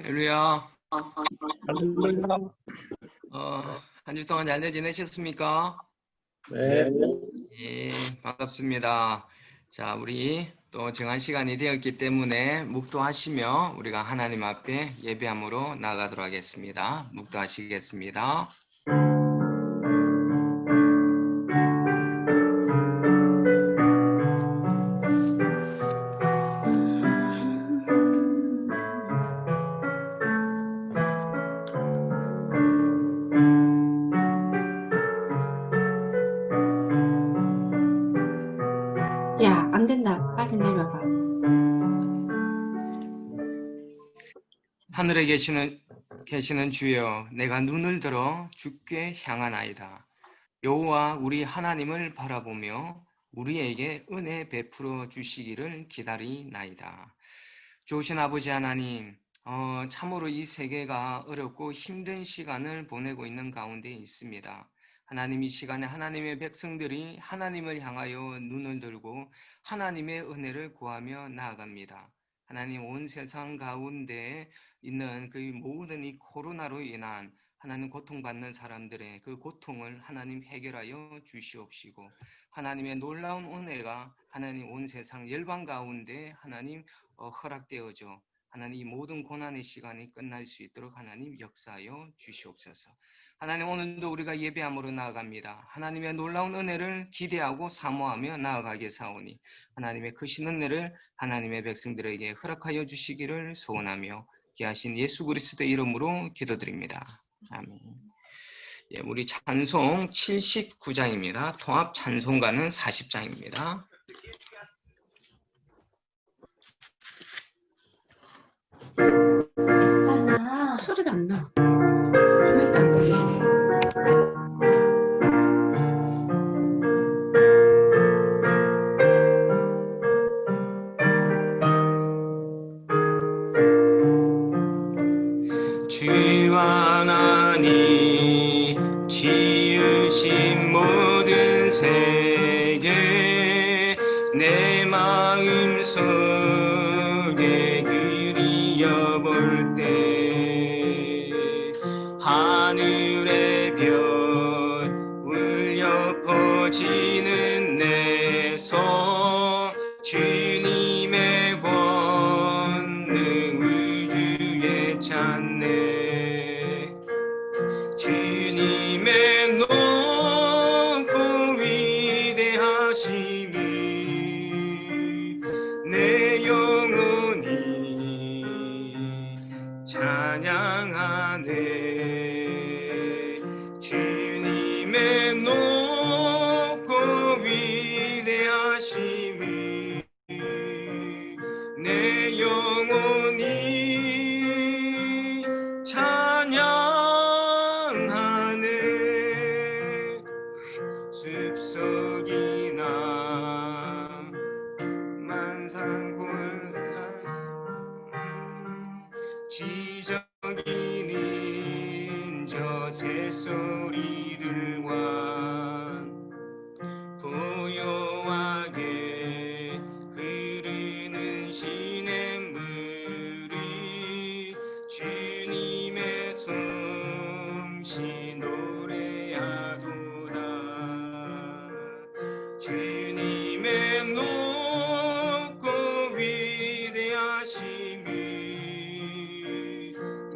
할렐루야. 할렐루야. 한 주 동안 잘 지내셨습니까? 네. 예, 반갑습니다. 자, 우리 또 정한 시간이 되었기 때문에 묵도하시며 우리가 하나님 앞에 예배함으로 나가도록 하겠습니다. 묵도하시겠습니다. 야, 안 된다. 빨리 내려가. 하늘에 계시는 주여, 내가 눈을 들어 주께 향하나이다. 여호와 우리 하나님을 바라보며 우리에게 은혜 베풀어 주시기를 기다리나이다. 좋으신 아버지 하나님, 참으로 이 세계가 어렵고 힘든 시간을 보내고 있는 가운데 있습니다. 하나님, 이 시간에 하나님의 백성들이 하나님을 향하여 눈을 들고 하나님의 은혜를 구하며 나아갑니다. 하나님, 온 세상 가운데 있는 그 모든 이 코로나로 인한 하나님 고통받는 사람들의 그 고통을 하나님 해결하여 주시옵시고, 하나님의 놀라운 은혜가 하나님 온 세상 열방 가운데 하나님 허락되어져 하나님 이 모든 고난의 시간이 끝날 수 있도록 하나님 역사하여 주시옵소서. 하나님, 오늘도 우리가 예배함으로 나아갑니다. 하나님의 놀라운 은혜를 기대하고 사모하며 나아가게 사오니 하나님의 크신 은혜를 하나님의 백성들에게 허락하여 주시기를 소원하며 귀하신 예수 그리스도의 이름으로 기도드립니다. 아멘. 예, 우리 찬송 79장입니다. 통합 찬송가는 40장입니다. 소리가 안 나. 화면도 안 보여. 주 하나님 지으신 모든 세계 내 마음속에 그리워볼 때 하늘의 별 울려 퍼지는 내 손 주님의 권능 우주에 찾네. 주님의 높고 위대하심이 내 영혼이 찬양하네. 주님의 높고 위대하심이 내 영혼이 찬양하네. 숲속이나 만상골라 지저귀는 저 새소리들과 고요하게 흐르는 시냇물이 주님의 솜씨 노래하도다. 주님의 높고 위대하심이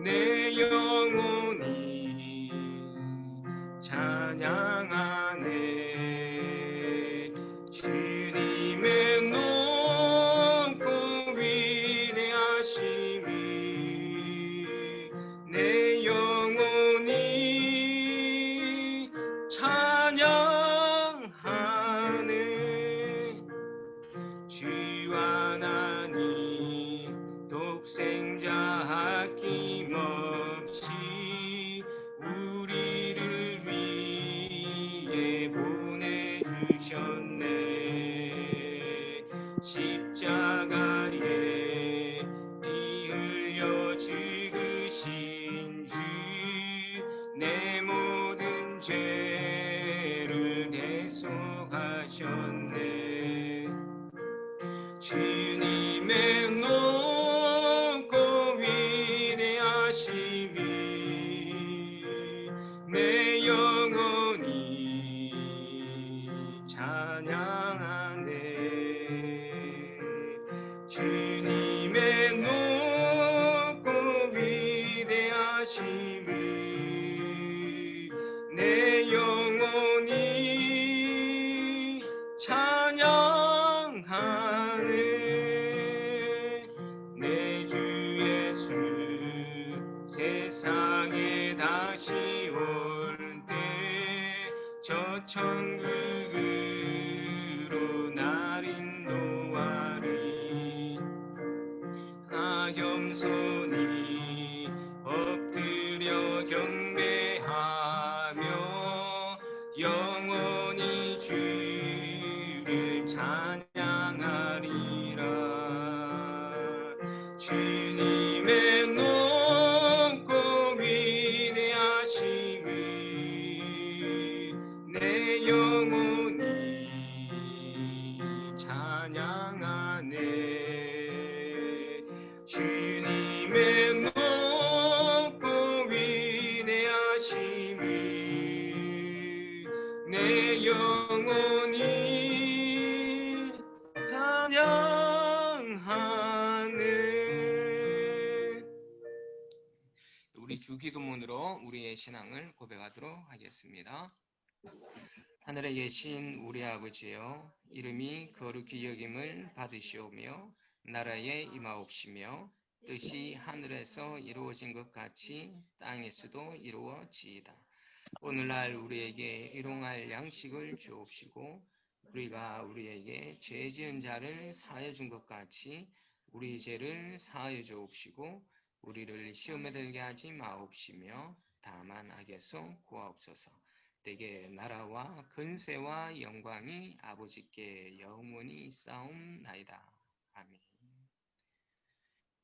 내 영혼이 찬양하네. 주님의 높고 위대하심이 내 영혼이 찬양하네. 주 하나님 독생자 아낌없이 우리를 위해 보내주셨네. 십자가에 피 흘려 죽으신 주 내 모든 죄를 대속하셨네. 주님의 높고 위대하신 주님의 높고 위대하심을 내 영혼이 찬양하네. 내 주 예수 세상에 다시 올 때 저 천국으로 날 인도하리. 나 겸손히 엎드려 경배하며 영원히 주를 찬양하리라. 주님의 높고 위대하심을 내 영혼이 찬양하네. 주님의 높고 위대하심을 내 영혼이 찬양하네. 우리 주기도문으로 우리의 신앙을 고백하도록 하겠습니다. 하늘에 계신 우리 아버지여, 이름이 거룩히 여김을 받으시오며 나라에 임하옵시며 뜻이 하늘에서 이루어진 것 같이 땅에서도 이루어지이다. 오늘날 우리에게 일용할 양식을 주옵시고 우리가 우리에게 죄 지은 자를 사하여 준 것 같이 우리 죄를 사하여 주옵시고 우리를 시험에 들게 하지 마옵시며 다만 악에서 구하옵소서. 때에 나라와 근세와 영광이 아버지께 영원히 있사옵나이다. 아멘.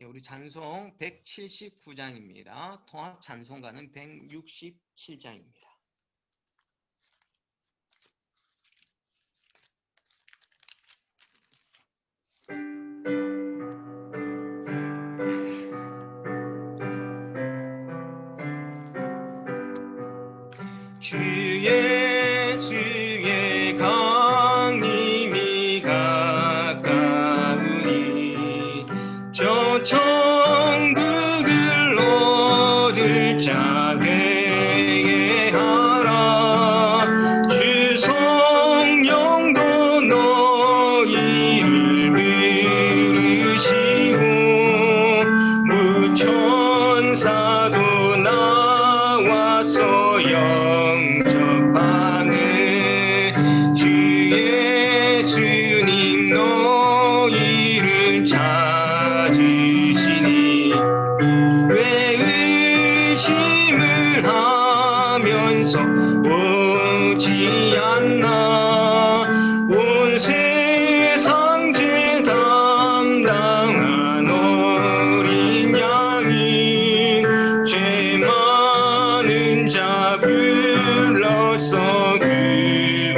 우리 찬송 179장입니다. 통합 찬송가는 167장입니다. 주 예수의 강림이 가까우니 저 천국을 얻을 자 되게 하라. 주 성령도 너희를 부르시고 무천사도 나와서 영접하네. 주 예수님 너희를 찾으시니 왜 의심을 하면서 오지 않나. 온 세상 죄 담당한 어린 양이 죄 많은 자 불러서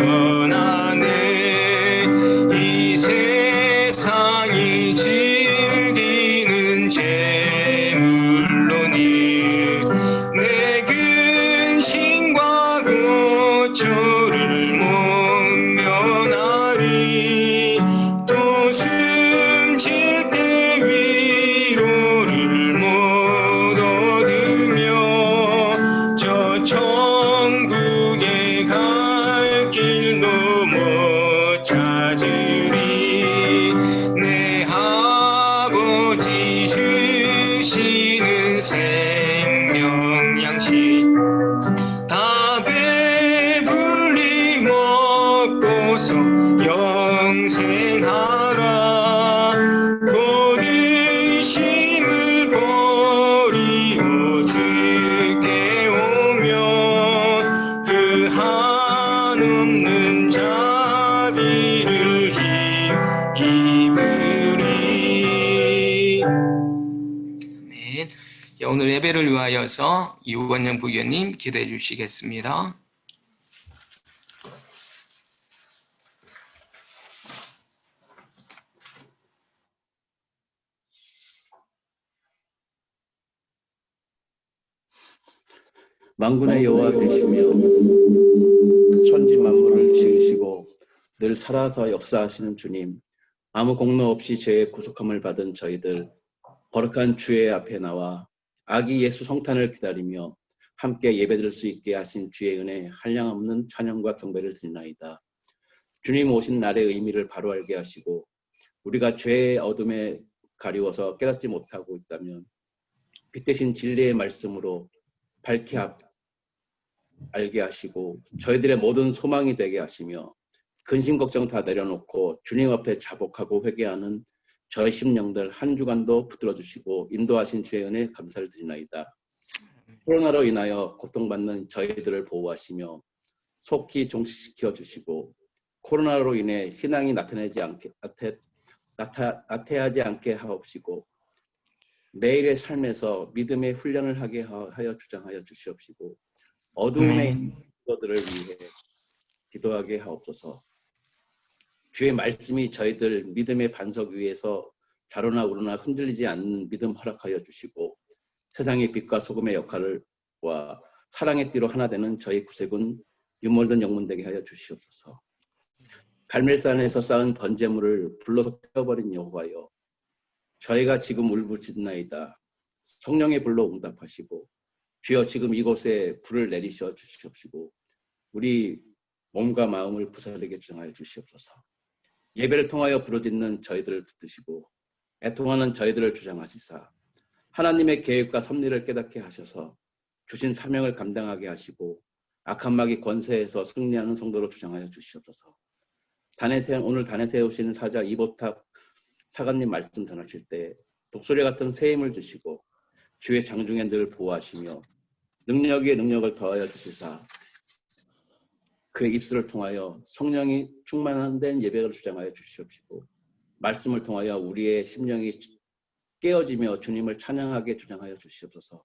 구원하네. 이 세상이 즐기는 재물로니 내 근심과 고초를 못 면하리. 또 숨질 때 위로를 못 얻으며 저 천국에 갈 길도 못 찾으리. 내 아버지 주시는 생명 양식 다 배불리 먹고서 영생하라. 곧 의심을 버리고 주께 오면 그 한없는 자비를 힘입으리. 아멘. 오늘 예배를 위하여서 이원영 부교님 기도해 주시겠습니다. 만군의 여호와 되시며 천지 만물을 지으시고 늘 살아서 역사하시는 주님, 아무 공로 없이 죄의 구속함을 받은 저희들 거룩한 주의 앞에 나와 아기 예수 성탄을 기다리며 함께 예배드릴 수 있게 하신 주의 은혜 한량없는 찬양과 경배를 드리나이다. 주님 오신 날의 의미를 바로 알게 하시고 우리가 죄의 어둠에 가리워서 깨닫지 못하고 있다면 빛 대신 진리의 말씀으로 밝히 알게 하시고 저희들의 모든 소망이 되게 하시며 근심 걱정 다 내려놓고 주님 앞에 자복하고 회개하는 저의 심령들 한 주간도 붙들어 주시고 인도하신 주의 은혜 감사를 드리나이다. 코로나로 인하여 고통받는 저희들을 보호하시며 속히 종식시켜 주시고 코로나로 인해 신앙이 나태하지 않게 하옵시고 매일의 삶에서 믿음의 훈련을 하게 하여 주장하여 주시옵시고 어두움에 있는 것들을 위해 기도하게 하옵소서. 주의 말씀이 저희들 믿음의 반석 위에서 좌로나 우로나 흔들리지 않는 믿음 허락하여 주시고 세상의 빛과 소금의 역할과 사랑의 띠로 하나 되는 저희 구세군 유몰든 영문 되게 하여 주시옵소서. 갈멜산에서 쌓은 번제물을 불러서 태워버린 여호와여, 저희가 지금 울부짖나이다. 성령의 불로 응답하시고 주여 지금 이곳에 불을 내리셔 주시옵시고 우리 몸과 마음을 부사르게 주장하여 주시옵소서. 예배를 통하여 부르짖는 저희들을 붙드시고 애통하는 저희들을 주장하시사 하나님의 계획과 섭리를 깨닫게 하셔서 주신 사명을 감당하게 하시고 악한 마귀 권세에서 승리하는 성도로 주장하여 주시옵소서. 오늘 단에 세우시는 사자 이보탁 사관님 말씀 전하실 때 독수리 같은 새 힘을 주시고 주의 장중에 늘 보호하시며 능력에 능력을 더하여 주시사 그의 입술을 통하여 성령이 충만한 된 예배를 주장하여 주시옵시고 말씀을 통하여 우리의 심령이 깨어지며 주님을 찬양하게 주장하여 주시옵소서.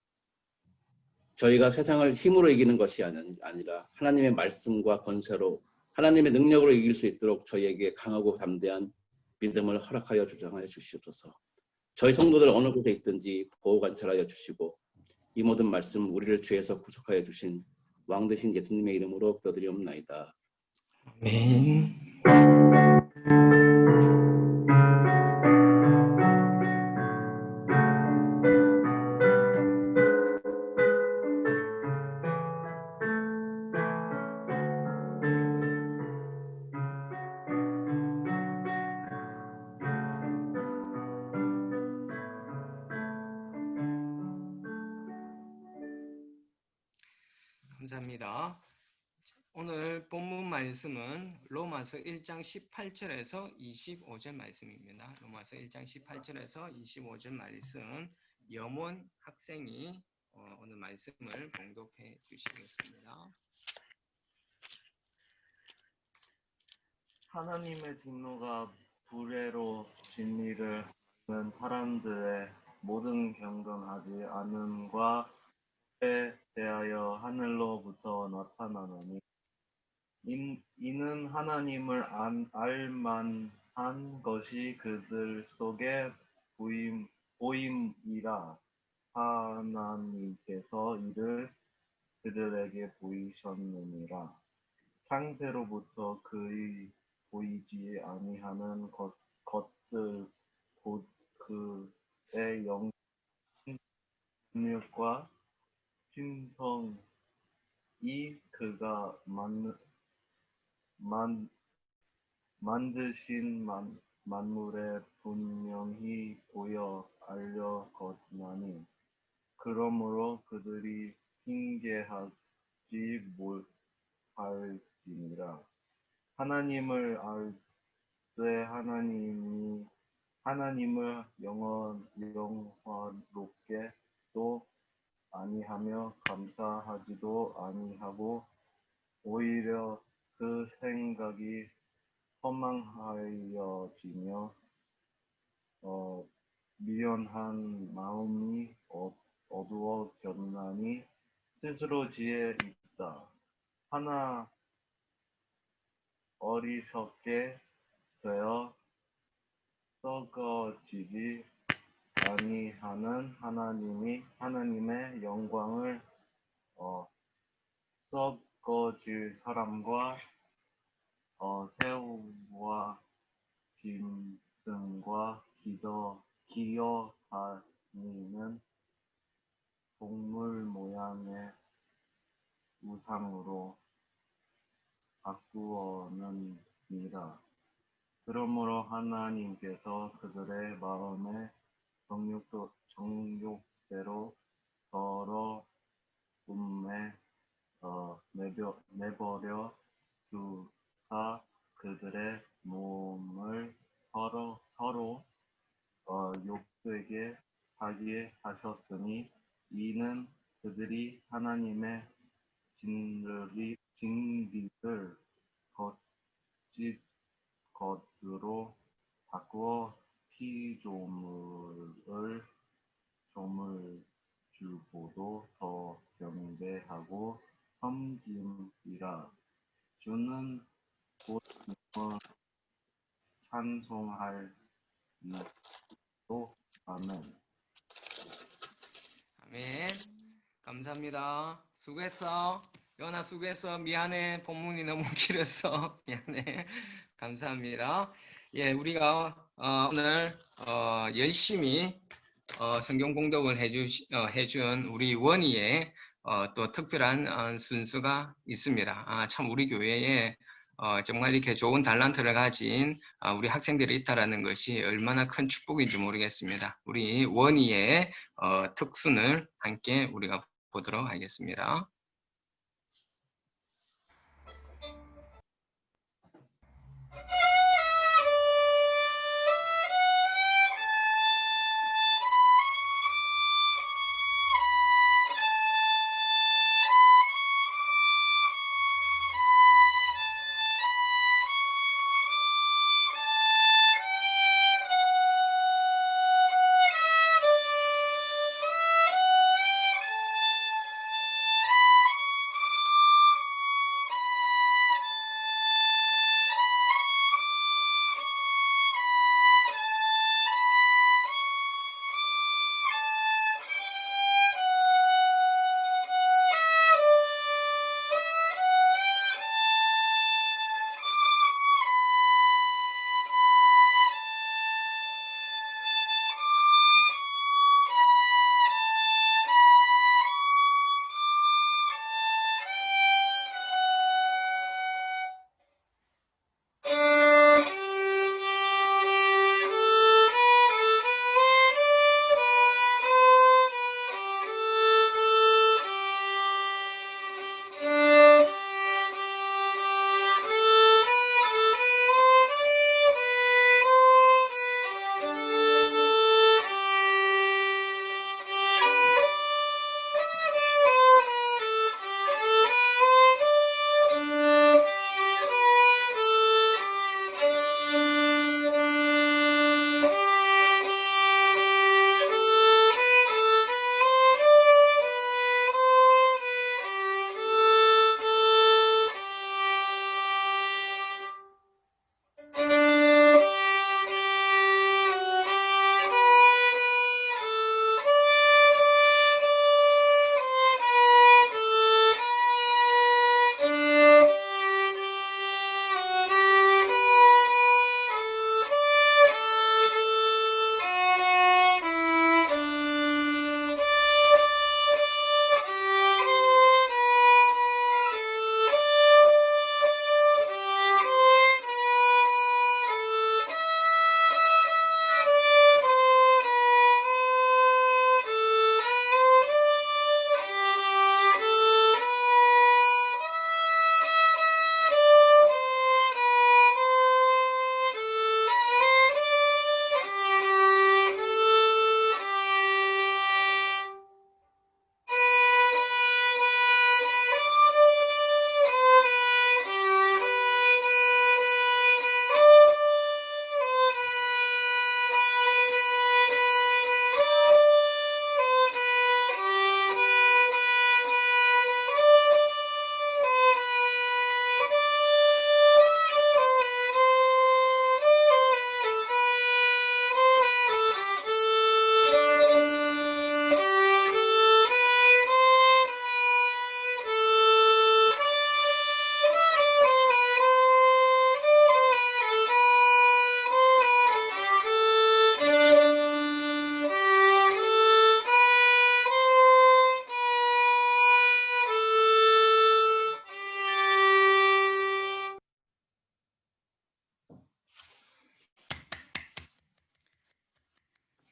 저희가 세상을 힘으로 이기는 것이 아니라 하나님의 말씀과 권세로 하나님의 능력으로 이길 수 있도록 저희에게 강하고 담대한 믿음을 허락하여 주장하여 주시옵소서. 저희 성도들 어느 곳에 있든지 보호 관찰하여 주시고 이 모든 말씀 우리를 죄에서 구속하여 주신 왕 되신 예수님의 이름으로 기도드리옵나이다. 아멘. 감사합니다. 오늘 본문 말씀은 로마서 1장 18절에서 25절 말씀입니다. 로마서 1장 18절에서 25절 말씀 염원 학생이 오늘 말씀을 봉독해 주시겠습니다. 하나님의 진노가 불의로 진리를 하는 사람들의 모든 경건하지 않음과 에 대하여 하늘로부터 나타나노니 이는 하나님을 알만한 것이 그들 속에 보임이라. 하나님께서 이를 그들에게 보이셨느니라. 창세로부터 그의 보이지 아니하는 것들 곧 그의 영육과 신성이 그가 만드신 만물에 분명히 보여 알려졌나니 그러므로 그들이 핑계하지 못할지니라. 하나님을 알되 하나님을 영화롭게 또 아니하며 감사하지도 아니하고 오히려 그 생각이 허망하여지며 미련한 마음이 어두워졌나니 스스로 지혜 있다 하나 어리석게 되어 썩어지지 아니하는 하나님의 영광을 썩어질 사람과 세우와 짐승 것과 기어다니는 동물 모양의 우상으로 바꾸었느니라. 그러므로 하나님께서 그들의 마음에 정욕대로 더러움에 내버려 두사 그들의 몸을 서로 욕되게 하게 하셨으니 이는 그들이 하나님의 진리를 거짓 것으로 바꾸어 피조물을 조물주보도 더 경배하고 섬김이라. 주는 곧 찬송할 이도. 아멘. 아멘. 감사합니다. 수고했어. 연아 수고했어. 미안해. 본문이 너무 길었어. 미안해. 감사합니다. 예, 우리가 오늘 열심히 성경 공독을 해준 우리 원희의 또 특별한 순수가 있습니다. 참 우리 교회에 정말 이렇게 좋은 달란트를 가진 우리 학생들이 있다라는 것이 얼마나 큰 축복인지 모르겠습니다. 우리 원희의 특순을 함께 우리가 보도록 하겠습니다.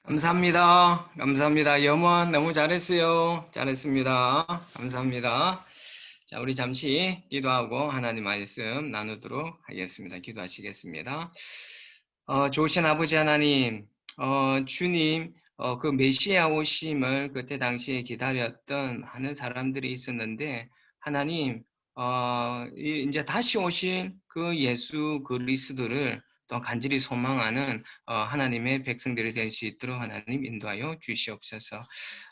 감사합니다. 감사합니다. 염원 너무 잘했어요. 잘했습니다. 감사합니다. 자, 우리 잠시 기도하고 하나님 말씀 나누도록 하겠습니다. 기도하시겠습니다. 좋으신 아버지 하나님, 주님, 그 메시아 오심을 그때 당시에 기다렸던 많은 사람들이 있었는데, 하나님, 이제 다시 오실 그 예수 그리스도를 또 간절히 소망하는 하나님의 백성들이 될 수 있도록 하나님 인도하여 주시옵소서.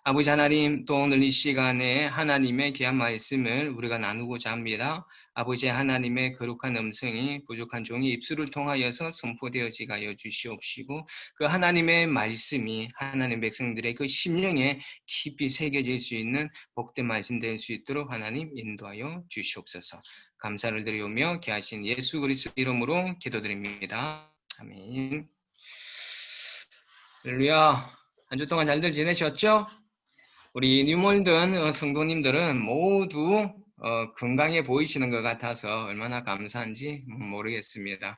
아버지 하나님, 또 오늘 이 시간에 하나님의 귀한 말씀을 우리가 나누고자 합니다. 아버지 하나님의 거룩한 음성이 부족한 종의 입술을 통하여서 선포되어지게 하여 주시옵시고, 그 하나님의 말씀이 하나님 백성들의 그 심령에 깊이 새겨질 수 있는 복된 말씀 될 수 있도록 하나님 인도하여 주시옵소서. 감사를 드리오며 귀하신 예수 그리스도 이름으로 기도드립니다. 아멘. 할렐루야. 한 주 동안 잘들 지내셨죠? 우리 뉴몰든 성도님들은 모두 건강해 보이시는 것 같아서 얼마나 감사한지 모르겠습니다.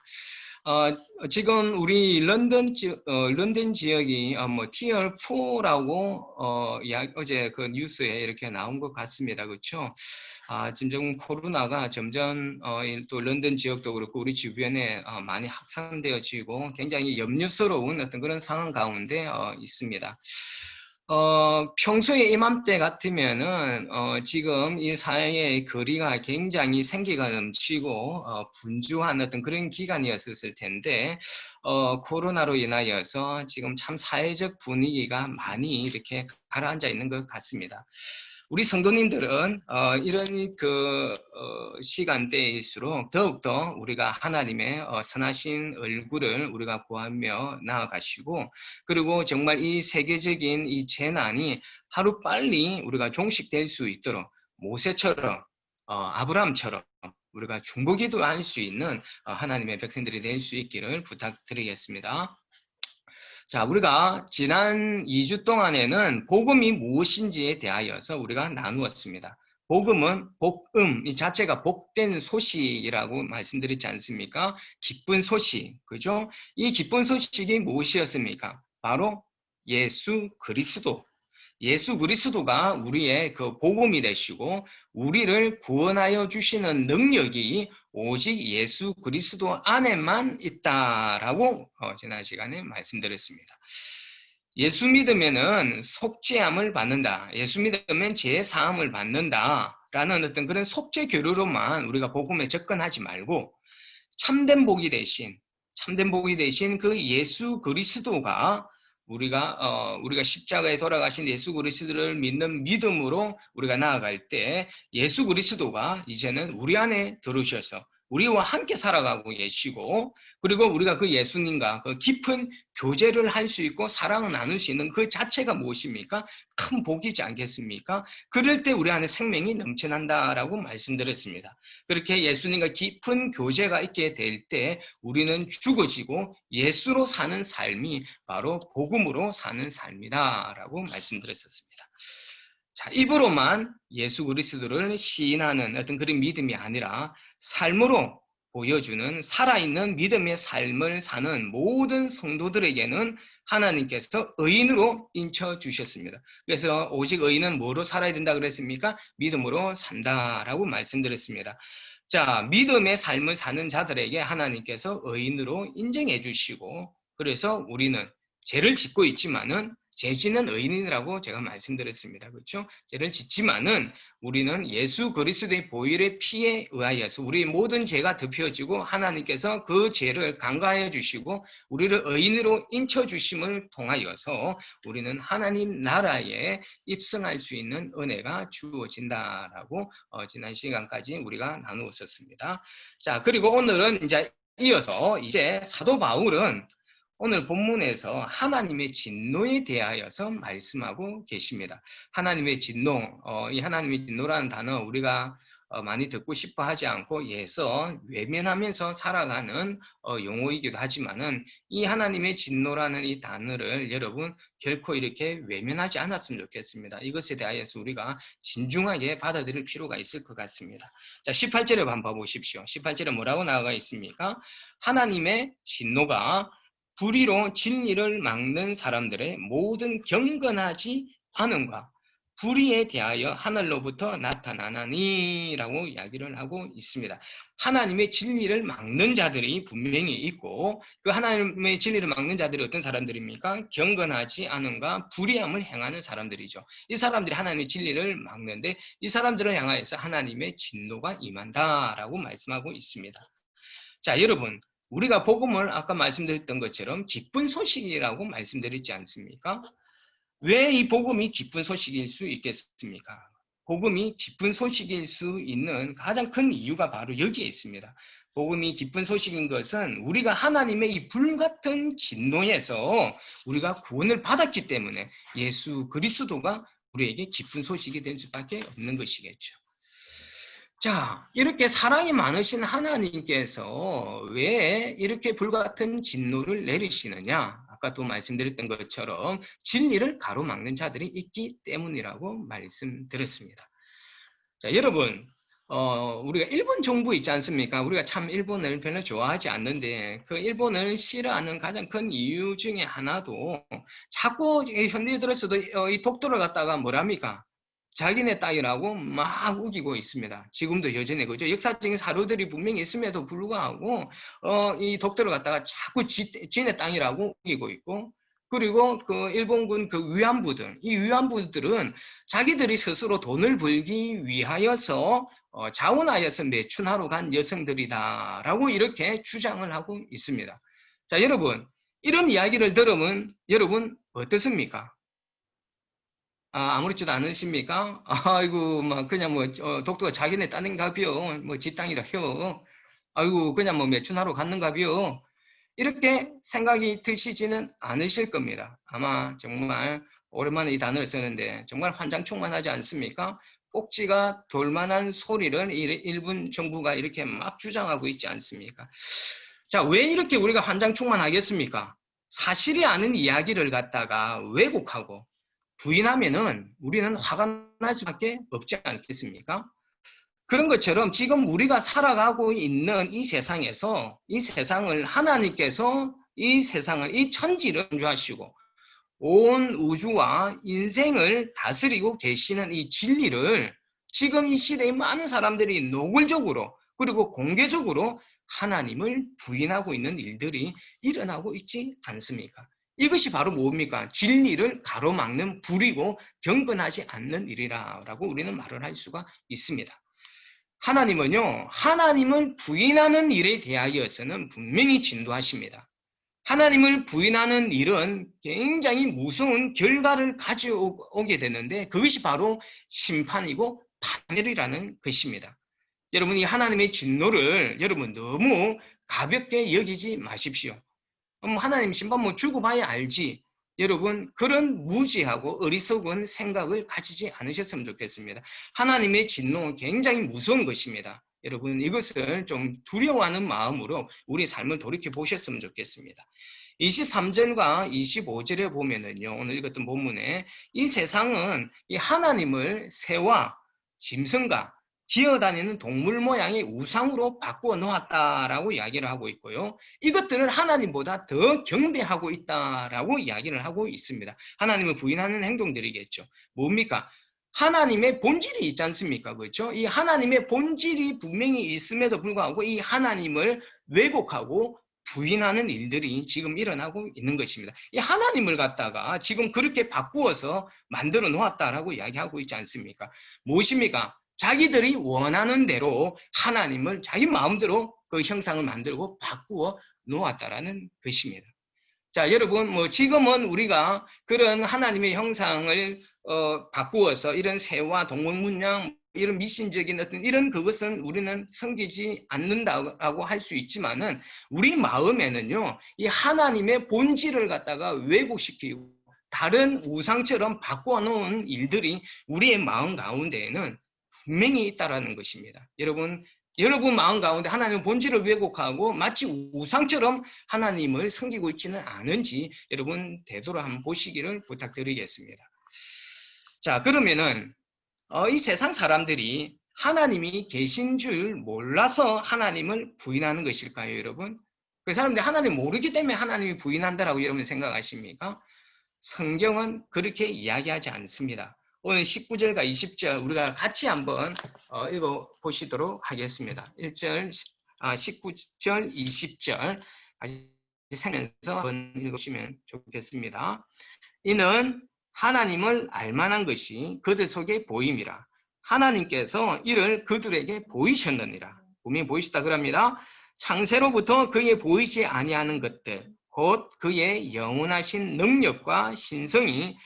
지금 우리 런던 지역이 티어 4라고 어제 그 뉴스에 이렇게 나온 것 같습니다. 그렇죠? 지금 코로나가 점점 또 런던 지역도 그렇고 우리 주변에 많이 확산되어지고 굉장히 염려스러운 어떤 그런 상황 가운데 있습니다. 평소에 이맘때 같으면은 지금 이 사회의 거리가 굉장히 생기가 넘치고 분주한 어떤 그런 기간이었을 텐데 코로나로 인하여서 지금 참 사회적 분위기가 많이 이렇게 가라앉아 있는 것 같습니다. 우리 성도님들은 이런 그 시간대일수록 더욱더 우리가 하나님의 선하신 얼굴을 우리가 구하며 나아가시고, 그리고 정말 이 세계적인 이 재난이 하루빨리 우리가 종식될 수 있도록 모세처럼 아브라함처럼 우리가 중보기도 할 수 있는 하나님의 백성들이 될 수 있기를 부탁드리겠습니다. 자, 우리가 지난 2주 동안에는 복음이 무엇인지에 대하여서 우리가 나누었습니다. 복음은 복음, 이 자체가 복된 소식이라고 말씀드렸지 않습니까? 기쁜 소식, 그죠? 이 기쁜 소식이 무엇이었습니까? 바로 예수 그리스도. 예수 그리스도가 우리의 그 복음이 되시고 우리를 구원하여 주시는 능력이 오직 예수 그리스도 안에만 있다라고 지난 시간에 말씀드렸습니다. 예수 믿으면은 속죄함을 받는다. 예수 믿으면 죄 사함을 받는다라는 어떤 그런 속죄 교류로만 우리가 복음에 접근하지 말고 참된 복이 대신 그 예수 그리스도가 우리가 십자가에 돌아가신 예수 그리스도를 믿는 믿음으로 우리가 나아갈 때 예수 그리스도가 이제는 우리 안에 들어오셔서 우리와 함께 살아가고 계시고, 그리고 우리가 그 예수님과 그 깊은 교제를 할 수 있고 사랑을 나눌 수 있는 그 자체가 무엇입니까? 큰 복이지 않겠습니까? 그럴 때 우리 안에 생명이 넘쳐난다라고 말씀드렸습니다. 그렇게 예수님과 깊은 교제가 있게 될 때 우리는 죽어지고 예수로 사는 삶이 바로 복음으로 사는 삶이다라고 말씀드렸었습니다. 자, 입으로만 예수 그리스도를 시인하는 어떤 그런 믿음이 아니라 삶으로 보여주는 살아있는 믿음의 삶을 사는 모든 성도들에게는 하나님께서 의인으로 인쳐주셨습니다. 그래서 오직 의인은 뭐로 살아야 된다 그랬습니까? 믿음으로 산다라고 말씀드렸습니다. 자, 믿음의 삶을 사는 자들에게 하나님께서 의인으로 인정해 주시고, 그래서 우리는 죄를 짓고 있지만은 죄 짓는 의인이라고 제가 말씀드렸습니다. 그렇죠? 죄를 짓지만은 우리는 예수 그리스도의 보혈의 피에 의하여서 우리의 모든 죄가 덮여지고 하나님께서 그 죄를 간과해 주시고 우리를 의인으로 인쳐 주심을 통하여서 우리는 하나님 나라에 입성할 수 있는 은혜가 주어진다라고 지난 시간까지 우리가 나누었었습니다. 자, 그리고 오늘은 이어서 사도 바울은 오늘 본문에서 하나님의 진노에 대하여서 말씀하고 계십니다. 하나님의 진노, 이 하나님의 진노라는 단어 우리가 많이 듣고 싶어 하지 않고 예서 외면하면서 살아가는 용어이기도 하지만은 이 하나님의 진노라는 이 단어를 여러분 결코 이렇게 외면하지 않았으면 좋겠습니다. 이것에 대하여서 우리가 진중하게 받아들일 필요가 있을 것 같습니다. 자, 18절을 한번 보십시오. 18절에 뭐라고 나와 있습니까? 하나님의 진노가 불의로 진리를 막는 사람들의 모든 경건하지 않음과 불의에 대하여 하늘로부터 나타나나니라고 이야기를 하고 있습니다. 하나님의 진리를 막는 자들이 분명히 있고 그 하나님의 진리를 막는 자들이 어떤 사람들입니까? 경건하지 않음과 불의함을 행하는 사람들이죠. 이 사람들이 하나님의 진리를 막는데 이 사람들을 향하여서 하나님의 진노가 임한다라고 말씀하고 있습니다. 자, 여러분, 우리가 복음을 아까 말씀드렸던 것처럼 기쁜 소식이라고 말씀드렸지 않습니까? 왜 이 복음이 기쁜 소식일 수 있겠습니까? 복음이 기쁜 소식일 수 있는 가장 큰 이유가 바로 여기에 있습니다. 복음이 기쁜 소식인 것은 우리가 하나님의 이 불같은 진노에서 우리가 구원을 받았기 때문에 예수 그리스도가 우리에게 기쁜 소식이 될 수밖에 없는 것이겠죠. 자, 이렇게 사랑이 많으신 하나님께서 왜 이렇게 불같은 진노를 내리시느냐? 아까 또 말씀드렸던 것처럼 진리를 가로막는 자들이 있기 때문이라고 말씀드렸습니다. 자, 여러분, 우리가 일본 정부 있지 않습니까? 우리가 참 일본을 별로 좋아하지 않는데 그 일본을 싫어하는 가장 큰 이유 중에 하나도 자꾸 현대들에서도 이 독도를 갖다가 뭐랍니까? 자기네 땅이라고 막 우기고 있습니다. 지금도 여전히 그죠. 역사적인 사료들이 분명히 있음에도 불구하고 이 독도를 갖다가 자꾸 지네 땅이라고 우기고 있고, 그리고 그 일본군 그 위안부들, 이 위안부들은 자기들이 스스로 돈을 벌기 위하여서 자원하여서 매춘하러 간 여성들이다라고 이렇게 주장을 하고 있습니다. 자, 여러분, 이런 이야기를 들으면 여러분 어떻습니까? 아무렇지도 않으십니까? 아이고, 막, 그냥 뭐, 독도가 자기네 땅인가비요. 뭐, 지 땅이라 혀. 아이고, 그냥 뭐, 매춘하러 갔는가비요. 이렇게 생각이 드시지는 않으실 겁니다. 아마 정말 오랜만에 이 단어를 쓰는데 정말 환장충만하지 않습니까? 꼭지가 돌만한 소리를 일본 정부가 이렇게 막 주장하고 있지 않습니까? 자, 왜 이렇게 우리가 환장충만하겠습니까? 사실이 아닌 이야기를 갖다가 왜곡하고 부인하면은 우리는 화가 날 수밖에 없지 않겠습니까? 그런 것처럼 지금 우리가 살아가고 있는 이 세상에서 이 세상을 하나님께서 이 세상을 이 천지를 창조하시고 온 우주와 인생을 다스리고 계시는 이 진리를 지금 이 시대의 많은 사람들이 노골적으로 그리고 공개적으로 하나님을 부인하고 있는 일들이 일어나고 있지 않습니까? 이것이 바로 뭡니까? 진리를 가로막는 불이고 경건하지 않는 일이라고 우리는 말을 할 수가 있습니다. 하나님은요, 하나님을 부인하는 일에 대하여서는 분명히 진도하십니다. 하나님을 부인하는 일은 굉장히 무서운 결과를 가져오게 되는데 그것이 바로 심판이고 파멸이라는 것입니다. 여러분, 이 하나님의 진노를 여러분 너무 가볍게 여기지 마십시오. 하나님 심판 뭐 주고 봐야 알지. 여러분, 그런 무지하고 어리석은 생각을 가지지 않으셨으면 좋겠습니다. 하나님의 진노는 굉장히 무서운 것입니다. 여러분, 이것을 좀 두려워하는 마음으로 우리 삶을 돌이켜 보셨으면 좋겠습니다. 23절과 25절에 보면은요, 오늘 읽었던 본문에 이 세상은 이 하나님을 새와 짐승과 기어다니는 동물 모양의 우상으로 바꾸어 놓았다라고 이야기를 하고 있고요. 이것들을 하나님보다 더 경배하고 있다라고 이야기를 하고 있습니다. 하나님을 부인하는 행동들이겠죠. 뭡니까? 하나님의 본질이 있지 않습니까? 그렇죠? 이 하나님의 본질이 분명히 있음에도 불구하고 이 하나님을 왜곡하고 부인하는 일들이 지금 일어나고 있는 것입니다. 이 하나님을 갖다가 지금 그렇게 바꾸어서 만들어 놓았다라고 이야기하고 있지 않습니까? 무엇입니까? 자기들이 원하는 대로 하나님을 자기 마음대로 그 형상을 만들고 바꾸어 놓았다라는 것입니다. 자, 여러분, 뭐 지금은 우리가 그런 하나님의 형상을 바꾸어서 이런 새와 동물 문양 이런 미신적인 어떤 이런 그것은 우리는 섬기지 않는다고 할 수 있지만은 우리 마음에는요, 이 하나님의 본질을 갖다가 왜곡시키고 다른 우상처럼 바꾸어 놓은 일들이 우리의 마음 가운데에는 분명히 있다라는 것입니다. 여러분 마음 가운데 하나님의 본질을 왜곡하고 마치 우상처럼 하나님을 섬기고 있지는 않은지 여러분 되돌아 한번 보시기를 부탁드리겠습니다. 자, 그러면은 이 세상 사람들이 하나님이 계신 줄 몰라서 하나님을 부인하는 것일까요, 여러분? 그 사람들이 하나님 모르기 때문에 하나님이 부인한다라고 여러분 생각하십니까? 성경은 그렇게 이야기하지 않습니다. 오늘 19절과 20절 우리가 같이 한번 읽어보시도록 하겠습니다. 19절, 20절 같이 생각해서 한번 읽으시면 좋겠습니다. 이는 하나님을 알만한 것이 그들 속에 보임이라. 하나님께서 이를 그들에게 보이셨느니라. 분명히 보이셨다 그럽니다. 창세로부터 그의 보이지 아니하는 것들, 곧 그의 영원하신 능력과 신성이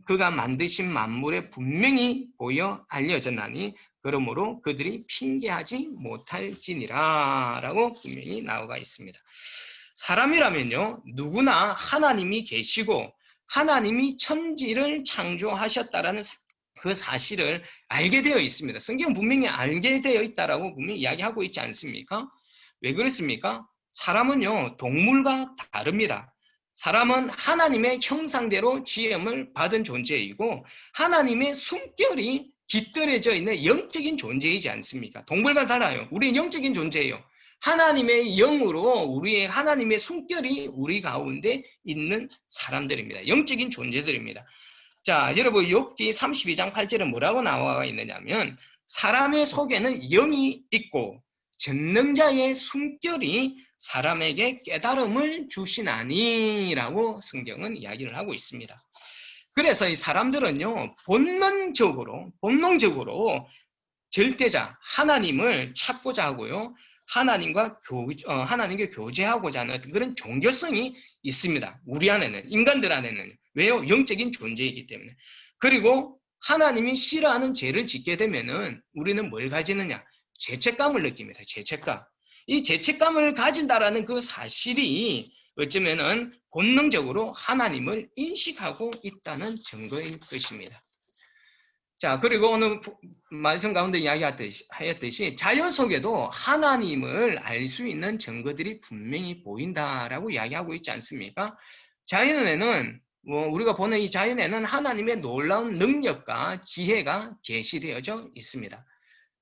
그가 만드신 만물에 분명히 보여 알려졌나니 그러므로 그들이 핑계하지 못할지니라 라고 분명히 나와 있습니다. 사람이라면요, 누구나 하나님이 계시고 하나님이 천지를 창조하셨다라는 그 사실을 알게 되어 있습니다. 성경 분명히 알게 되어 있다라고 분명히 이야기하고 있지 않습니까? 왜 그렇습니까? 사람은요, 동물과 다릅니다. 사람은 하나님의 형상대로 지음을 받은 존재이고 하나님의 숨결이 깃들여져 있는 영적인 존재이지 않습니까? 동물과 달라요. 우리는 영적인 존재예요. 하나님의 영으로 우리의 하나님의 숨결이 우리 가운데 있는 사람들입니다. 영적인 존재들입니다. 자, 여러분 욥기 32장 8절은 뭐라고 나와 있느냐면 사람의 속에는 영이 있고 전능자의 숨결이 사람에게 깨달음을 주시나니라고 성경은 이야기를 하고 있습니다. 그래서 이 사람들은요, 본능적으로 절대자 하나님을 찾고자 하고요, 하나님과 교제하고자 하는 어떤 그런 종교성이 있습니다. 우리 안에는, 인간들 안에는. 왜요? 영적인 존재이기 때문에. 그리고 하나님이 싫어하는 죄를 짓게 되면은 우리는 뭘 가지느냐? 죄책감을 느낍니다. 죄책감. 이 죄책감을 가진다라는 그 사실이 어쩌면은 본능적으로 하나님을 인식하고 있다는 증거일 것입니다. 자, 그리고 오늘 말씀 가운데 이야기하였듯이 자연 속에도 하나님을 알 수 있는 증거들이 분명히 보인다라고 이야기하고 있지 않습니까? 자연에는 우리가 보는 이 자연에는 하나님의 놀라운 능력과 지혜가 계시되어져 있습니다.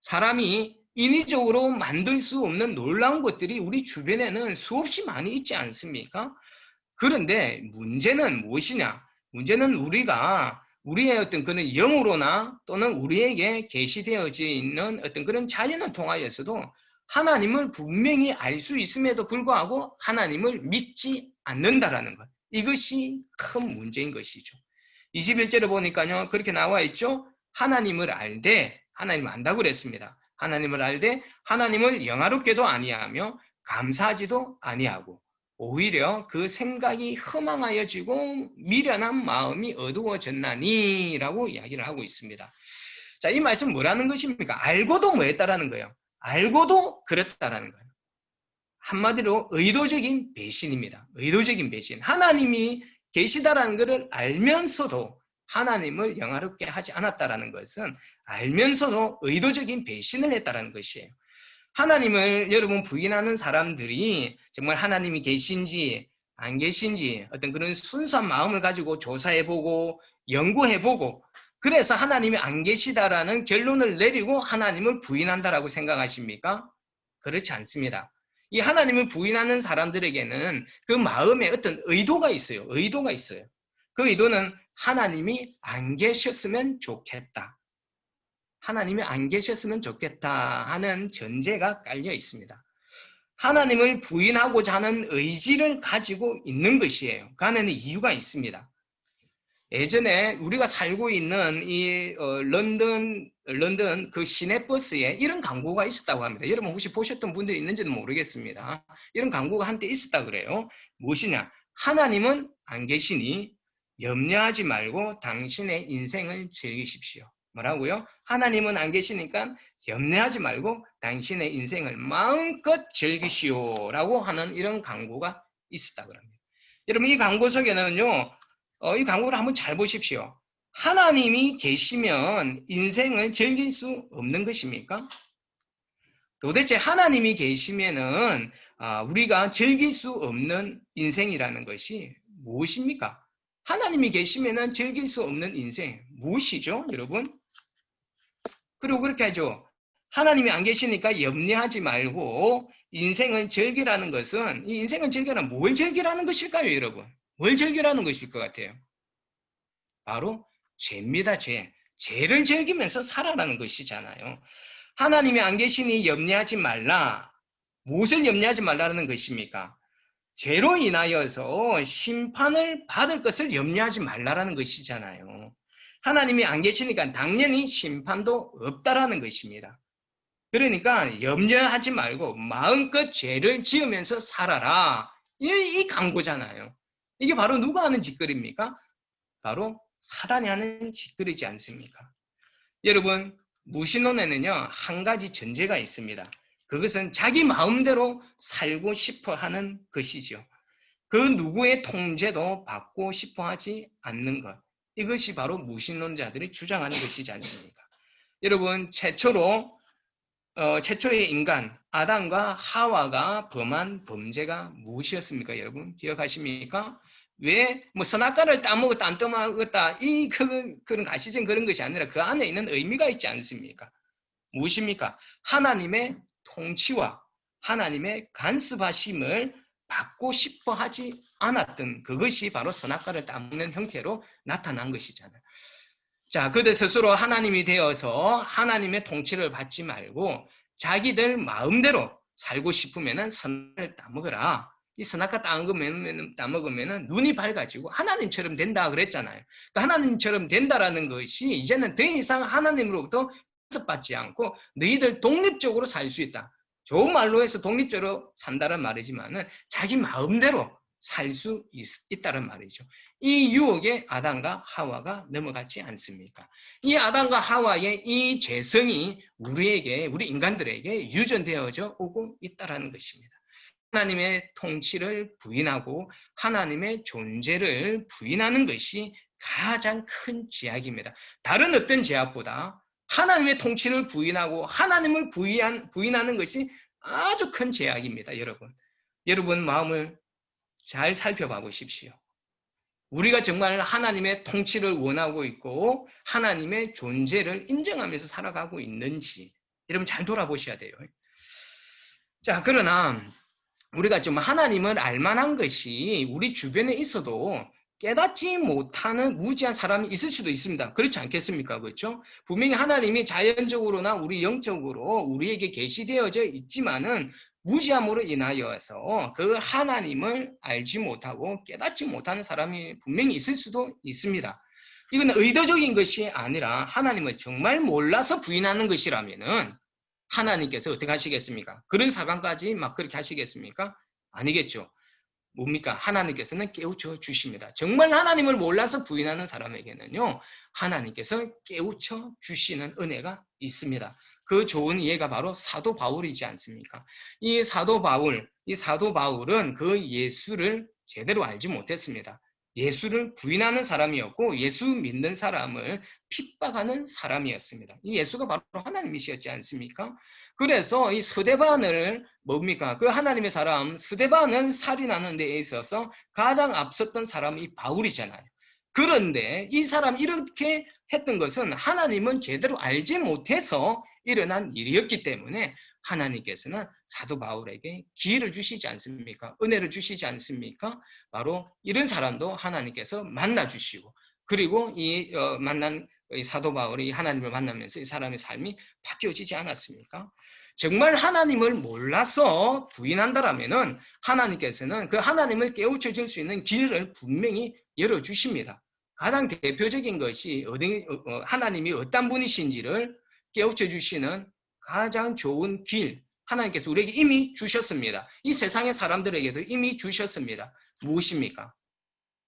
사람이 인위적으로 만들 수 없는 놀라운 것들이 우리 주변에는 수없이 많이 있지 않습니까? 그런데 문제는 무엇이냐? 문제는 우리의 어떤 그런 영으로나 또는 우리에게 계시되어져 있는 어떤 그런 자연을 통하여서도 하나님을 분명히 알 수 있음에도 불구하고 하나님을 믿지 않는다라는 것. 이것이 큰 문제인 것이죠. 21절에 보니까요, 그렇게 나와 있죠. 하나님을 알되, 하나님을 안다고 그랬습니다. 하나님을 알되 하나님을 영화롭게도 아니하며 감사하지도 아니하고 오히려 그 생각이 허망하여지고 미련한 마음이 어두워졌나니 라고 이야기를 하고 있습니다. 자, 이 말씀 뭐라는 것입니까? 알고도 뭐 했다라는 거예요? 알고도 그랬다라는 거예요. 한마디로 의도적인 배신입니다. 의도적인 배신. 하나님이 계시다라는 것을 알면서도 하나님을 영화롭게 하지 않았다라는 것은 알면서도 의도적인 배신을 했다라는 것이에요. 하나님을 여러분 부인하는 사람들이 정말 하나님이 계신지 안 계신지 어떤 그런 순수한 마음을 가지고 조사해보고 연구해보고 그래서 하나님이 안 계시다라는 결론을 내리고 하나님을 부인한다라고 생각하십니까? 그렇지 않습니다. 이 하나님을 부인하는 사람들에게는 그 마음에 어떤 의도가 있어요. 의도가 있어요. 그 의도는 하나님이 안 계셨으면 좋겠다. 하나님이 안 계셨으면 좋겠다 하는 전제가 깔려 있습니다. 하나님을 부인하고자 하는 의지를 가지고 있는 것이에요. 그 안에는 이유가 있습니다. 예전에 우리가 살고 있는 이 런던 그 시내버스에 이런 광고가 있었다고 합니다. 여러분 혹시 보셨던 분들이 있는지는 모르겠습니다. 이런 광고가 한때 있었다 그래요. 무엇이냐? 하나님은 안 계시니 염려하지 말고 당신의 인생을 즐기십시오. 뭐라고요? 하나님은 안 계시니까 염려하지 말고 당신의 인생을 마음껏 즐기시오 라고 하는 이런 광고가 있었다고 합니다. 여러분 이 광고 속에는요, 이 광고를 한번 잘 보십시오. 하나님이 계시면 인생을 즐길 수 없는 것입니까? 도대체 하나님이 계시면은 우리가 즐길 수 없는 인생이라는 것이 무엇입니까? 하나님이 계시면은 즐길 수 없는 인생 무엇이죠, 여러분? 그리고 그렇게 하죠. 하나님이 안 계시니까 염려하지 말고 인생은 즐기라는 것은 이 인생은 즐기라는 뭘 즐기라는 것일까요, 여러분? 뭘 즐기라는 것일 것 같아요? 바로 죄입니다, 죄. 죄를 즐기면서 살아라는 것이잖아요. 하나님이 안 계시니 염려하지 말라. 무엇을 염려하지 말라는 것입니까? 죄로 인하여서 심판을 받을 것을 염려하지 말라는 것이잖아요. 하나님이 안 계시니까 당연히 심판도 없다라는 것입니다. 그러니까 염려하지 말고 마음껏 죄를 지으면서 살아라. 이 강구잖아요. 이게 바로 누가 하는 짓거리입니까? 바로 사단이 하는 짓거리지 않습니까? 여러분, 무신론에는요, 한 가지 전제가 있습니다. 그것은 자기 마음대로 살고 싶어 하는 것이죠. 그 누구의 통제도 받고 싶어 하지 않는 것. 이것이 바로 무신론자들이 주장하는 것이지 않습니까? 여러분, 최초의 인간, 아담과 하와가 범한 범죄가 무엇이었습니까? 여러분, 기억하십니까? 왜, 선악과를 따먹었다, 안 따먹었다, 그런 가시적 그런 것이 아니라 그 안에 있는 의미가 있지 않습니까? 무엇입니까? 하나님의 통치와 하나님의 간섭하심을 받고 싶어 하지 않았던 그것이 바로 선악과를 따먹는 형태로 나타난 것이잖아요. 자, 그들 스스로 하나님이 되어서 하나님의 통치를 받지 말고 자기들 마음대로 살고 싶으면 선악과를 따먹어라. 이 선악과 따먹으면 눈이 밝아지고 하나님처럼 된다 그랬잖아요. 그러니까 하나님처럼 된다라는 것이 이제는 더 이상 하나님으로부터 간섭받지 않고 너희들 독립적으로 살 수 있다. 좋은 말로 해서 독립적으로 산다는 말이지만은 자기 마음대로 살 수 있다는 말이죠. 이 유혹에 아담과 하와가 넘어가지 않습니까? 이 아담과 하와의 이 죄성이 우리 인간들에게 유전되어져 오고 있다는 것입니다. 하나님의 통치를 부인하고 하나님의 존재를 부인하는 것이 가장 큰 죄악입니다. 다른 어떤 죄악보다 하나님의 통치를 부인하고 하나님을 부인하는 것이 아주 큰 죄악입니다. 여러분 마음을 잘 살펴봐 보십시오. 우리가 정말 하나님의 통치를 원하고 있고 하나님의 존재를 인정하면서 살아가고 있는지 여러분 잘 돌아보셔야 돼요. 자, 그러나 우리가 좀 하나님을 알만한 것이 우리 주변에 있어도 깨닫지 못하는 무지한 사람이 있을 수도 있습니다. 그렇지 않겠습니까? 그렇죠? 분명히 하나님이 자연적으로나 우리 영적으로 우리에게 계시되어져 있지만은 무지함으로 인하여서 그 하나님을 알지 못하고 깨닫지 못하는 사람이 분명히 있을 수도 있습니다. 이건 의도적인 것이 아니라 하나님을 정말 몰라서 부인하는 것이라면은 하나님께서 어떻게 하시겠습니까? 그런 사관까지 막 그렇게 하시겠습니까? 아니겠죠. 뭡니까? 하나님께서는 깨우쳐 주십니다. 정말 하나님을 몰라서 부인하는 사람에게는요, 하나님께서 깨우쳐 주시는 은혜가 있습니다. 그 좋은 예가 바로 사도 바울이지 않습니까? 이 사도 바울은 그 예수를 제대로 알지 못했습니다. 예수를 부인하는 사람이었고 예수 믿는 사람을 핍박하는 사람이었습니다. 이 예수가 바로 하나님이셨지 않습니까? 그래서 이 스데반을 뭡니까? 그 하나님의 사람 스데반을 살인하는 데 있어서 가장 앞섰던 사람이 바울이잖아요. 그런데 이 사람이 이렇게 했던 것은 하나님은 제대로 알지 못해서 일어난 일이었기 때문에 하나님께서는 사도 바울에게 기회를 주시지 않습니까? 은혜를 주시지 않습니까? 바로 이런 사람도 하나님께서 만나주시고 그리고 만난 이 사도 바울이 하나님을 만나면서 이 사람의 삶이 바뀌어지지 않았습니까? 정말 하나님을 몰라서 부인한다라면은 하나님께서는 그 하나님을 깨우쳐질 수 있는 길을 분명히 열어주십니다. 가장 대표적인 것이 하나님이 어떤 분이신지를 깨우쳐 주시는 가장 좋은 길, 하나님께서 우리에게 이미 주셨습니다. 이 세상의 사람들에게도 이미 주셨습니다. 무엇입니까?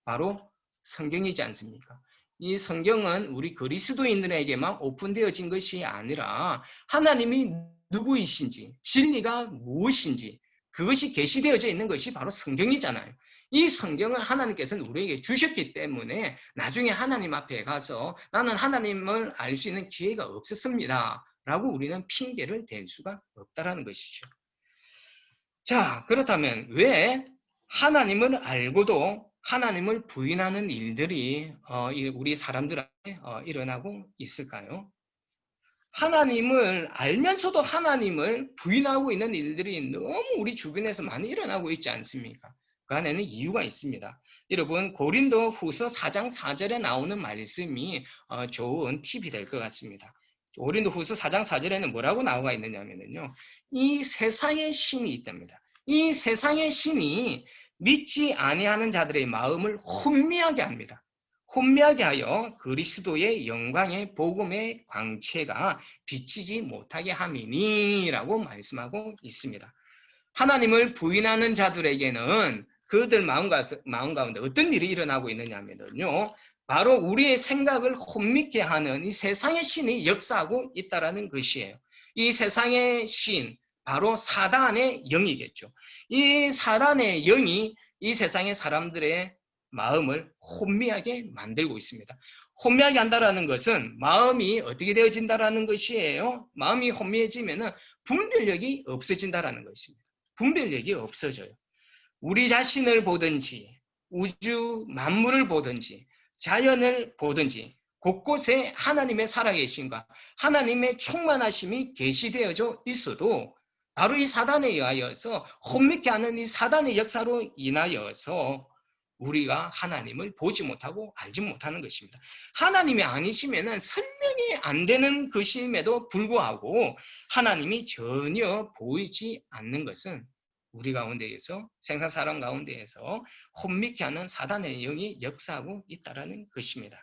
바로 성경이지 않습니까? 이 성경은 우리 그리스도인들에게만 오픈되어진 것이 아니라 하나님이 누구이신지, 진리가 무엇인지 그것이 계시되어져 있는 것이 바로 성경이잖아요. 이 성경을 하나님께서는 우리에게 주셨기 때문에 나중에 하나님 앞에 가서 나는 하나님을 알 수 있는 기회가 없었습니다. 라고 우리는 핑계를 댈 수가 없다라는 것이죠. 자, 그렇다면 왜 하나님을 알고도 하나님을 부인하는 일들이 우리 사람들한테 일어나고 있을까요? 하나님을 알면서도 하나님을 부인하고 있는 일들이 너무 우리 주변에서 많이 일어나고 있지 않습니까? 그 안에는 이유가 있습니다. 여러분 고린도 후서 4장 4절에 나오는 말씀이 좋은 팁이 될 것 같습니다. 고린도 후서 4장 4절에는 뭐라고 나와 있느냐면요. 이 세상의 신이 있답니다. 이 세상의 신이 믿지 아니하는 자들의 마음을 혼미하게 합니다. 혼미하게 하여 그리스도의 영광의 복음의 광채가 비치지 못하게 함이니라고 말씀하고 있습니다. 하나님을 부인하는 자들에게는 그들 마음 가운데 어떤 일이 일어나고 있느냐 하면요. 바로 우리의 생각을 혼미케 하는 이 세상의 신이 역사하고 있다는 것이에요. 이 세상의 신, 바로 사단의 영이겠죠. 이 사단의 영이 이 세상의 사람들의 마음을 혼미하게 만들고 있습니다. 혼미하게 한다는 것은 마음이 어떻게 되어진다는 것이에요. 마음이 혼미해지면 분별력이 없어진다는 것입니다. 분별력이 없어져요. 우리 자신을 보든지 우주 만물을 보든지 자연을 보든지 곳곳에 하나님의 살아계심과 하나님의 충만하심이 계시되어져 있어도 바로 이 사단에 의하여서 혼미케 하는 이 사단의 역사로 인하여서 우리가 하나님을 보지 못하고 알지 못하는 것입니다. 하나님이 아니시면 설명이 안 되는 것임에도 불구하고 하나님이 전혀 보이지 않는 것은 우리 가운데에서 생산 사람 가운데에서 혼미케 하는 사단의 영이 역사하고 있다는 것입니다.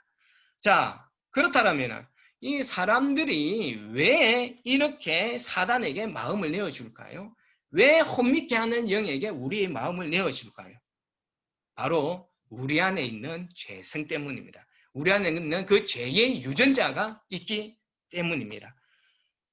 자, 그렇다면 이 사람들이 왜 이렇게 사단에게 마음을 내어줄까요? 왜 혼미케 하는 영에게 우리의 마음을 내어줄까요? 바로 우리 안에 있는 죄성 때문입니다. 우리 안에 있는 그 죄의 유전자가 있기 때문입니다.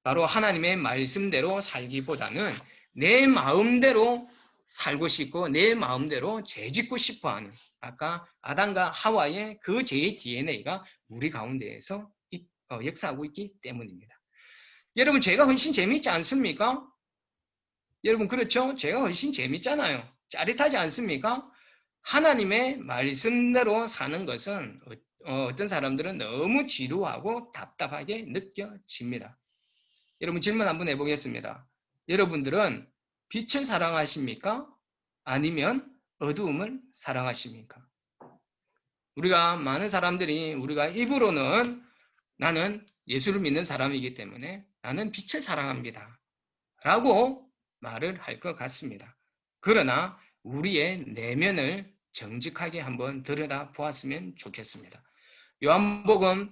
바로 하나님의 말씀대로 살기보다는 내 마음대로 살고 싶고 내 마음대로 죄짓고 싶어하는 아까 아담과 하와의 그 죄의 DNA가 우리 가운데에서 역사하고 있기 때문입니다. 여러분 죄가 훨씬 재미있지 않습니까? 여러분 그렇죠? 죄가 훨씬 재미있잖아요. 짜릿하지 않습니까? 하나님의 말씀대로 사는 것은 어떤 사람들은 너무 지루하고 답답하게 느껴집니다. 여러분 질문 한번 해보겠습니다. 여러분들은 빛을 사랑하십니까? 아니면 어두움을 사랑하십니까? 우리가 많은 사람들이 우리가 입으로는 나는 예수를 믿는 사람이기 때문에 나는 빛을 사랑합니다. 라고 말을 할 것 같습니다. 그러나 우리의 내면을 정직하게 한번 들여다 보았으면 좋겠습니다. 요한복음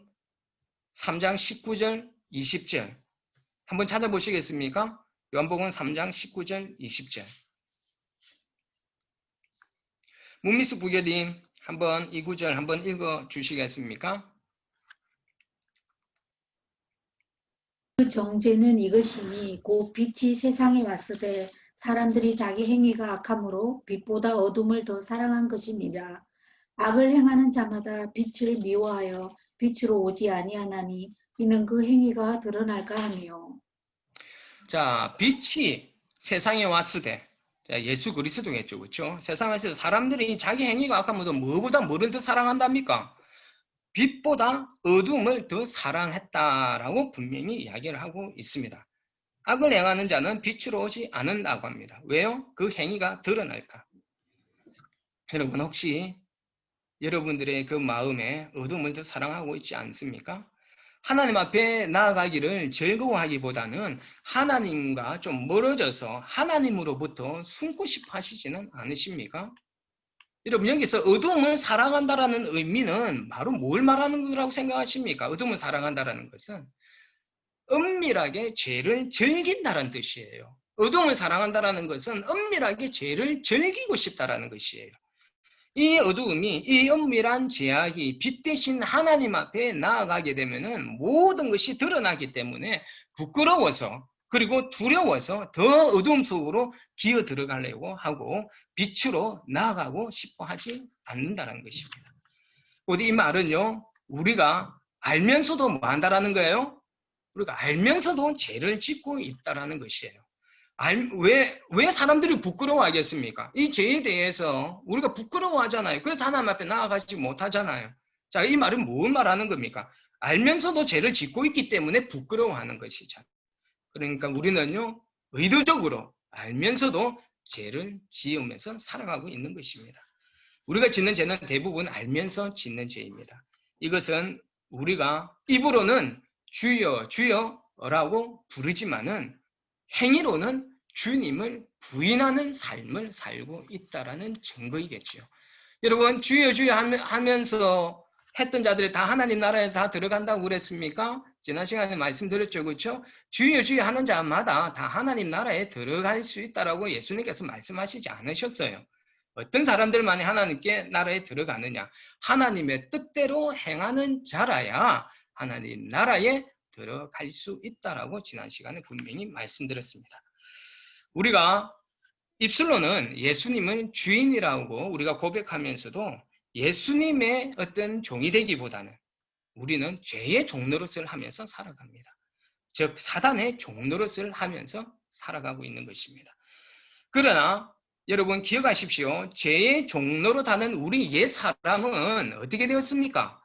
3장 19절 20절 한번 찾아보시겠습니까? 요한복음 3장 19절 20절 문미숙 부교님 한번 이 구절 한번 읽어 주시겠습니까? 그 정죄는 이것이니 곧 빛이 세상에 왔으되 사람들이 자기 행위가 악함으로 빛보다 어둠을 더 사랑한 것이니라. 악을 행하는 자마다 빛을 미워하여 빛으로 오지 아니하나니 이는 그 행위가 드러날까 하며. 자, 빛이 세상에 왔을 때 예수 그리스도겠죠. 그렇죠? 세상에서 사람들이 자기 행위가 악하면 뭐보다 뭐를 더 사랑한답니까? 빛보다 어둠을 더 사랑했다라고 분명히 이야기를 하고 있습니다. 악을 행하는 자는 빛으로 오지 않는다고 합니다. 왜요? 그 행위가 드러날까? 여러분 혹시 여러분들의 그 마음에 어둠을 더 사랑하고 있지 않습니까? 하나님 앞에 나아가기를 즐거워하기보다는 하나님과 좀 멀어져서 하나님으로부터 숨고 싶어 하시지는 않으십니까? 여러분 여기서 어둠을 사랑한다라는 의미는 바로 뭘 말하는 거라고 생각하십니까? 어둠을 사랑한다라는 것은 은밀하게 죄를 즐긴다는 뜻이에요. 어둠을 사랑한다라는 것은 은밀하게 죄를 즐기고 싶다라는 것이에요. 이 어두움이 이 은밀한 죄악이 빛 대신 하나님 앞에 나아가게 되면은 모든 것이 드러나기 때문에 부끄러워서 그리고 두려워서 더 어두움 속으로 기어 들어가려고 하고 빛으로 나아가고 싶어 하지 않는다는 것입니다. 곧 이 말은요, 우리가 알면서도 뭐 한다라는 거예요? 우리가 알면서도 죄를 짓고 있다라는 것이에요. 왜 사람들이 부끄러워하겠습니까? 이 죄에 대해서 우리가 부끄러워하잖아요. 그래서 하나님 앞에 나아가지 못하잖아요. 자, 이 말은 뭘 말하는 겁니까? 알면서도 죄를 짓고 있기 때문에 부끄러워하는 것이죠. 그러니까 우리는요, 의도적으로 알면서도 죄를 지으면서 살아가고 있는 것입니다. 우리가 짓는 죄는 대부분 알면서 짓는 죄입니다. 이것은 우리가 입으로는 주여 주여라고 부르지만은 행위로는 주님을 부인하는 삶을 살고 있다라는 증거이겠죠. 여러분, 주여 주여 하면서 했던 자들이 다 하나님 나라에 다 들어간다고 그랬습니까? 지난 시간에 말씀드렸죠, 그렇죠? 주여 주여 하는 자마다 다 하나님 나라에 들어갈 수 있다라고 예수님께서 말씀하시지 않으셨어요. 어떤 사람들만이 하나님께 나라에 들어가느냐? 하나님의 뜻대로 행하는 자라야 하나님 나라에 들어갈 수 있다라고 지난 시간에 분명히 말씀드렸습니다. 우리가 입술로는 예수님을 주인이라고 우리가 고백하면서도 예수님의 어떤 종이 되기보다는 우리는 죄의 종노릇을 하면서 살아갑니다. 즉 사단의 종노릇을 하면서 살아가고 있는 것입니다. 그러나 여러분 기억하십시오. 죄의 종노릇하는 우리 옛 사람은 어떻게 되었습니까?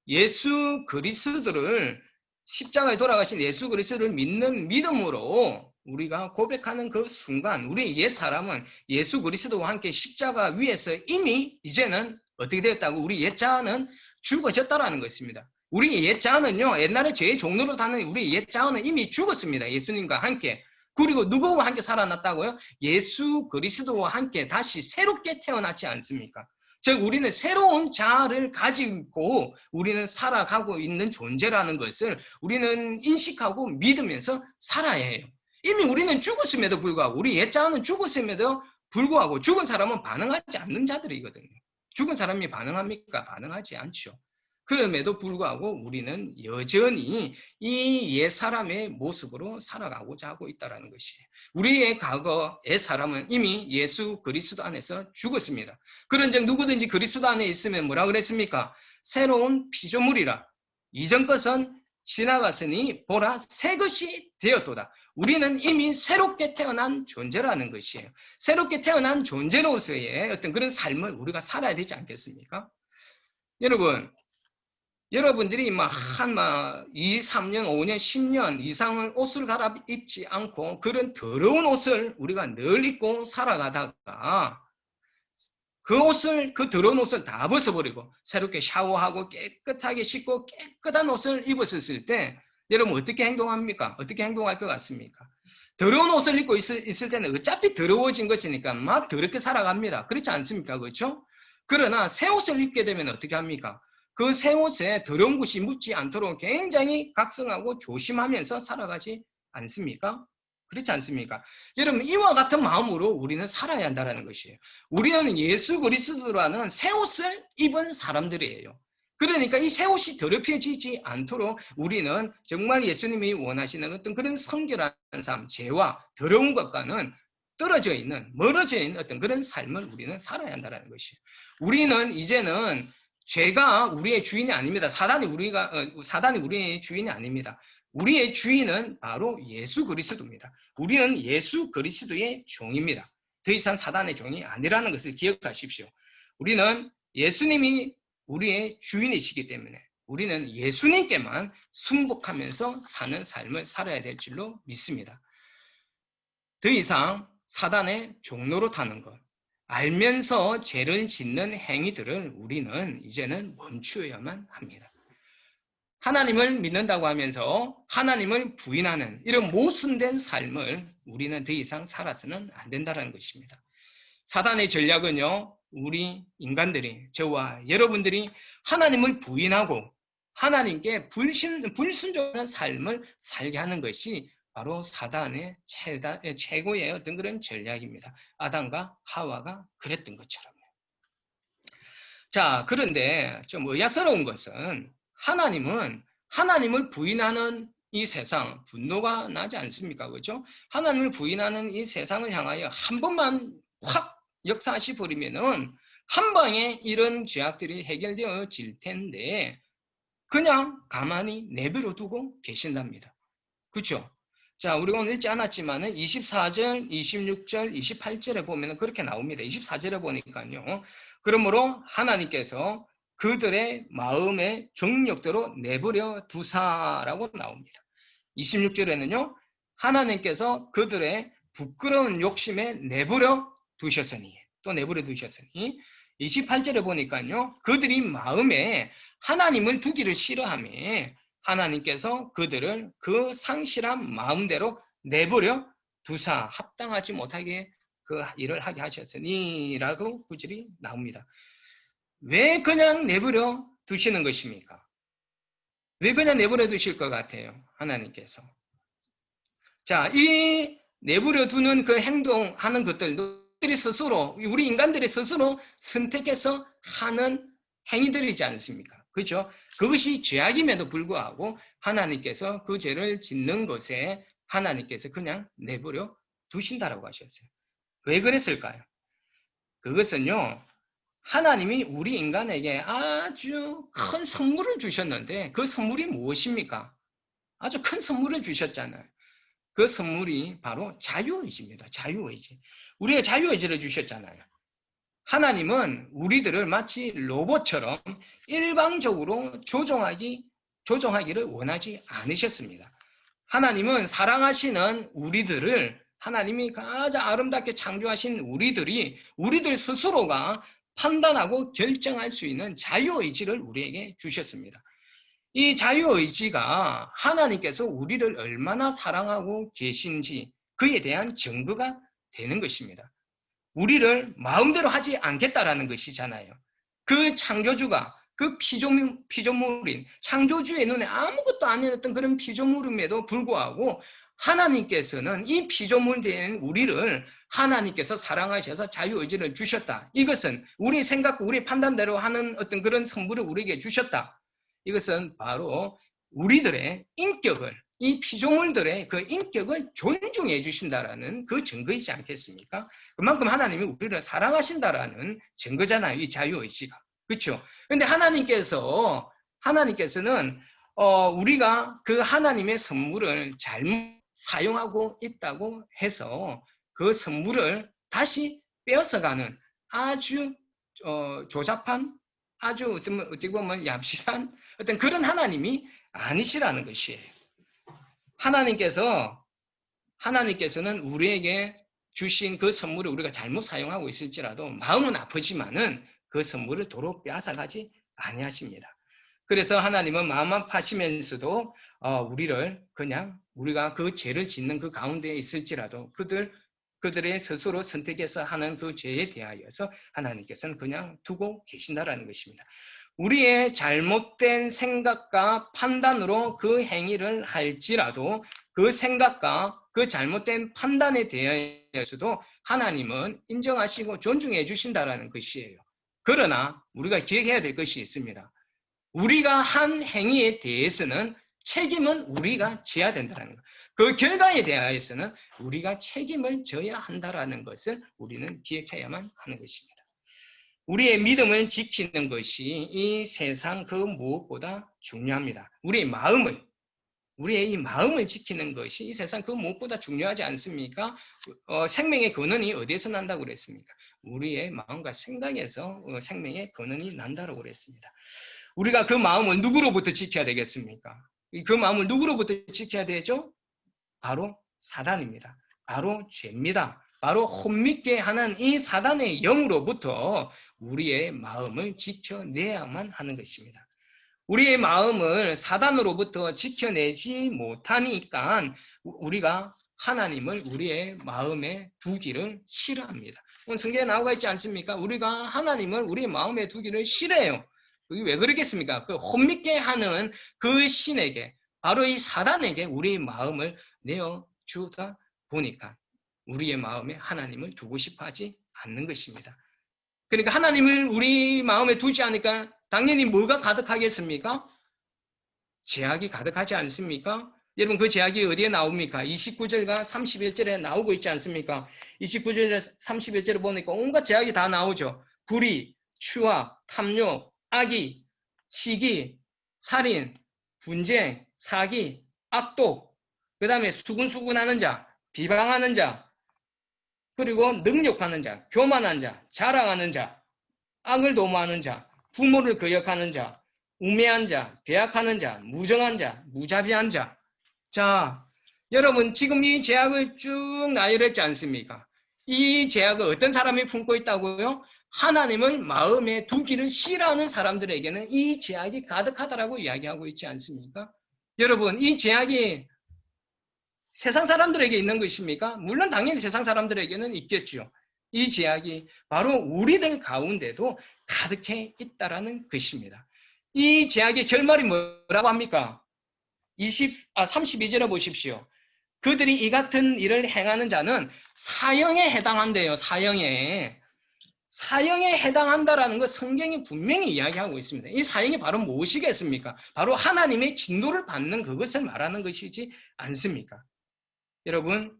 예수 그리스도를 십자가에 돌아가신 예수 그리스도를 믿는 믿음으로 우리가 고백하는 그 순간 우리 옛 사람은 예수 그리스도와 함께 십자가 위에서 이미 이제는 어떻게 되었다고? 우리 옛 자아는 죽어졌다라는 것입니다. 우리 옛 자아는요, 옛날에 죄의 종로로 다는 우리 옛 자아는 이미 죽었습니다. 예수님과 함께. 그리고 누구와 함께 살아났다고요? 예수 그리스도와 함께 다시 새롭게 태어났지 않습니까? 즉 우리는 새로운 자아를 가지고 우리는 살아가고 있는 존재라는 것을 우리는 인식하고 믿으면서 살아야 해요. 이미 우리는 죽었음에도 불구하고 우리 옛 자아는 죽었음에도 불구하고 죽은 사람은 반응하지 않는 자들이거든요. 죽은 사람이 반응합니까? 반응하지 않죠. 그럼에도 불구하고 우리는 여전히 이 옛 사람의 모습으로 살아가고자 하고 있다는 것이에요. 우리의 과거 옛 사람은 이미 예수 그리스도 안에서 죽었습니다. 그런즉 누구든지 그리스도 안에 있으면 뭐라 그랬습니까? 새로운 피조물이라. 이전 것은 지나갔으니 보라 새 것이 되었도다. 우리는 이미 새롭게 태어난 존재라는 것이에요. 새롭게 태어난 존재로서의 어떤 그런 삶을 우리가 살아야 되지 않겠습니까? 여러분들이 한 2, 3년, 5년, 10년 이상은 옷을 갈아입지 않고 그런 더러운 옷을 우리가 늘 입고 살아가다가 그 더러운 옷을 다 벗어버리고 새롭게 샤워하고 깨끗하게 씻고 깨끗한 옷을 입었을 때 여러분 어떻게 행동합니까? 어떻게 행동할 것 같습니까? 더러운 옷을 입고 있을 때는 어차피 더러워진 것이니까 막 더럽게 살아갑니다. 그렇지 않습니까? 그렇죠? 그러나 새 옷을 입게 되면 어떻게 합니까? 그 새 옷에 더러운 것이 묻지 않도록 굉장히 각성하고 조심하면서 살아가지 않습니까? 그렇지 않습니까? 여러분 이와 같은 마음으로 우리는 살아야 한다는 것이에요. 우리는 예수 그리스도라는 새 옷을 입은 사람들이에요. 그러니까 이 새 옷이 더럽혀지지 않도록 우리는 정말 예수님이 원하시는 어떤 그런 성결한 삶, 죄와 더러운 것과는 떨어져 있는, 멀어져 있는 어떤 그런 삶을 우리는 살아야 한다는 것이에요. 우리는 이제는 죄가 우리의 주인이 아닙니다. 사단이 우리의 주인이 아닙니다. 우리의 주인은 바로 예수 그리스도입니다. 우리는 예수 그리스도의 종입니다. 더 이상 사단의 종이 아니라는 것을 기억하십시오. 우리는 예수님이 우리의 주인이시기 때문에 우리는 예수님께만 순복하면서 사는 삶을 살아야 될 줄로 믿습니다. 더 이상 사단의 종로로 타는 것, 알면서 죄를 짓는 행위들을 우리는 이제는 멈추어야만 합니다. 하나님을 믿는다고 하면서 하나님을 부인하는 이런 모순된 삶을 우리는 더 이상 살아서는 안 된다는 것입니다. 사단의 전략은요, 우리 인간들이, 저와 여러분들이 하나님을 부인하고 하나님께 불순종하는 삶을 살게 하는 것이 바로 사단의 최고의 어떤 그런 전략입니다. 아담과 하와가 그랬던 것처럼요. 자, 그런데 좀 의아스러운 것은 하나님은 하나님을 부인하는 이 세상, 분노가 나지 않습니까? 그렇죠? 하나님을 부인하는 이 세상을 향하여 한 번만 확 역사하시 버리면은 한 방에 이런 죄악들이 해결되어질 텐데 그냥 가만히 내버려 두고 계신답니다. 그렇죠? 자, 우리가 오늘 읽지 않았지만은 24절, 26절, 28절에 보면 그렇게 나옵니다. 24절에 보니까요. 그러므로 하나님께서 그들의 마음의 정욕대로 내버려 두사라고 나옵니다. 26절에는요. 하나님께서 그들의 부끄러운 욕심에 내버려 두셨으니, 또 내버려 두셨으니, 28절에 보니까요. 그들이 마음에 하나님을 두기를 싫어하며 하나님께서 그들을 그 상실한 마음대로 내버려 두사 합당하지 못하게 그 일을 하게 하셨으니 라고 구절이 나옵니다. 왜 그냥 내버려 두시는 것입니까? 왜 그냥 내버려 두실 것 같아요? 하나님께서. 자, 이 내버려 두는 그 행동하는 것들도 우리 인간들이 스스로 선택해서 하는 행위들이지 않습니까? 그렇죠? 그것이 죄악임에도 불구하고 하나님께서 그 죄를 짓는 것에 하나님께서 그냥 내버려 두신다라고 하셨어요. 왜 그랬을까요? 그것은요. 하나님이 우리 인간에게 아주 큰 선물을 주셨는데 그 선물이 무엇입니까? 아주 큰 선물을 주셨잖아요. 그 선물이 바로 자유의지입니다. 자유의지. 우리가 자유의지를 주셨잖아요. 하나님은 우리들을 마치 로봇처럼 일방적으로 조종하기를 원하지 않으셨습니다. 하나님은 사랑하시는 우리들을 하나님이 가장 아름답게 창조하신 우리들 스스로가 판단하고 결정할 수 있는 자유의지를 우리에게 주셨습니다. 이 자유의지가 하나님께서 우리를 얼마나 사랑하고 계신지 그에 대한 증거가 되는 것입니다. 우리를 마음대로 하지 않겠다라는 것이잖아요. 그 창조주가 그 피조물인 창조주의 눈에 아무것도 아니었던 그런 피조물임에도 불구하고 하나님께서는 이 피조물 된 우리를 하나님께서 사랑하셔서 자유의지를 주셨다. 이것은 우리 생각과 우리 판단대로 하는 어떤 그런 선물을 우리에게 주셨다. 이것은 바로 우리들의 인격을, 이 피조물들의 그 인격을 존중해 주신다라는 그 증거이지 않겠습니까? 그만큼 하나님이 우리를 사랑하신다라는 증거잖아요. 이 자유의지가. 그렇죠? 그런데 하나님께서는 우리가 그 하나님의 선물을 잘못 사용하고 있다고 해서 그 선물을 다시 빼앗아가는 아주 조잡한, 아주 어떻게 보면 얍실한 어떤 그런 하나님이 아니시라는 것이에요. 하나님께서는 우리에게 주신 그 선물을 우리가 잘못 사용하고 있을지라도 마음은 아프지만은 그 선물을 도로 빼앗아가지 아니하십니다. 그래서 하나님은 마음 아파하시면서도 우리가 그 죄를 짓는 그 가운데에 있을지라도 그들의 스스로 선택해서 하는 그 죄에 대하여서 하나님께서는 그냥 두고 계신다라는 것입니다. 우리의 잘못된 생각과 판단으로 그 행위를 할지라도 그 생각과 그 잘못된 판단에 대해서도 하나님은 인정하시고 존중해 주신다라는 것이에요. 그러나 우리가 기억해야 될 것이 있습니다. 우리가 한 행위에 대해서는 책임은 우리가 져야 된다는 것. 그 결과에 대하여서는 우리가 책임을 져야 한다는 것을 우리는 기억해야만 하는 것입니다. 우리의 믿음을 지키는 것이 이 세상 그 무엇보다 중요합니다. 우리의 이 마음을 지키는 것이 이 세상 그 무엇보다 중요하지 않습니까? 생명의 근원이 어디에서 난다고 그랬습니까? 우리의 마음과 생각에서 생명의 근원이 난다고 그랬습니다. 우리가 그 마음을 누구로부터 지켜야 되겠습니까? 그 마음을 누구로부터 지켜야 되죠? 바로 사단입니다. 바로 죄입니다. 바로 혼미케 하는 이 사단의 영으로부터 우리의 마음을 지켜내야만 하는 것입니다. 우리의 마음을 사단으로부터 지켜내지 못하니까 우리가 하나님을 우리의 마음에 두기를 싫어합니다. 오늘 성경에 나오고 있지 않습니까? 우리가 하나님을 우리의 마음에 두기를 싫어해요. 그게 왜 그러겠습니까? 그 혼미케 하는 그 신에게, 바로 이 사단에게 우리의 마음을 내어주다 보니까 우리의 마음에 하나님을 두고 싶어 하지 않는 것입니다. 그러니까 하나님을 우리 마음에 두지 않으니까 당연히 뭐가 가득하겠습니까? 죄악이 가득하지 않습니까? 여러분 그 죄악이 어디에 나옵니까? 29절과 31절에 나오고 있지 않습니까? 29절에 31절에 보니까 온갖 죄악이 다 나오죠. 불의, 추악, 탐욕, 악의, 시기, 살인, 분쟁, 사기, 악독, 그 다음에 수군수군하는 자, 비방하는 자, 그리고 능욕하는 자, 교만한 자, 자랑하는 자, 악을 도모하는 자, 부모를 거역하는 자, 우매한 자, 배약하는 자, 무정한 자, 무자비한 자. 자, 여러분 지금 이 죄악을 쭉 나열했지 않습니까? 이 죄악을 어떤 사람이 품고 있다고요? 하나님을 마음에 두기를 싫어하는 사람들에게는 이 죄악이 가득하다라고 이야기하고 있지 않습니까? 여러분, 이 죄악이 세상 사람들에게 있는 것입니까? 물론 당연히 세상 사람들에게는 있겠죠. 이 죄악이 바로 우리들 가운데도 가득해 있다라는 것입니다. 이 죄악의 결말이 뭐라고 합니까? 32절에 보십시오. 그들이 이 같은 일을 행하는 자는 사형에 해당한대요. 사형에 해당한다라는 것 성경이 분명히 이야기하고 있습니다. 이 사형이 바로 무엇이겠습니까? 바로 하나님의 진노를 받는 그것을 말하는 것이지 않습니까? 여러분,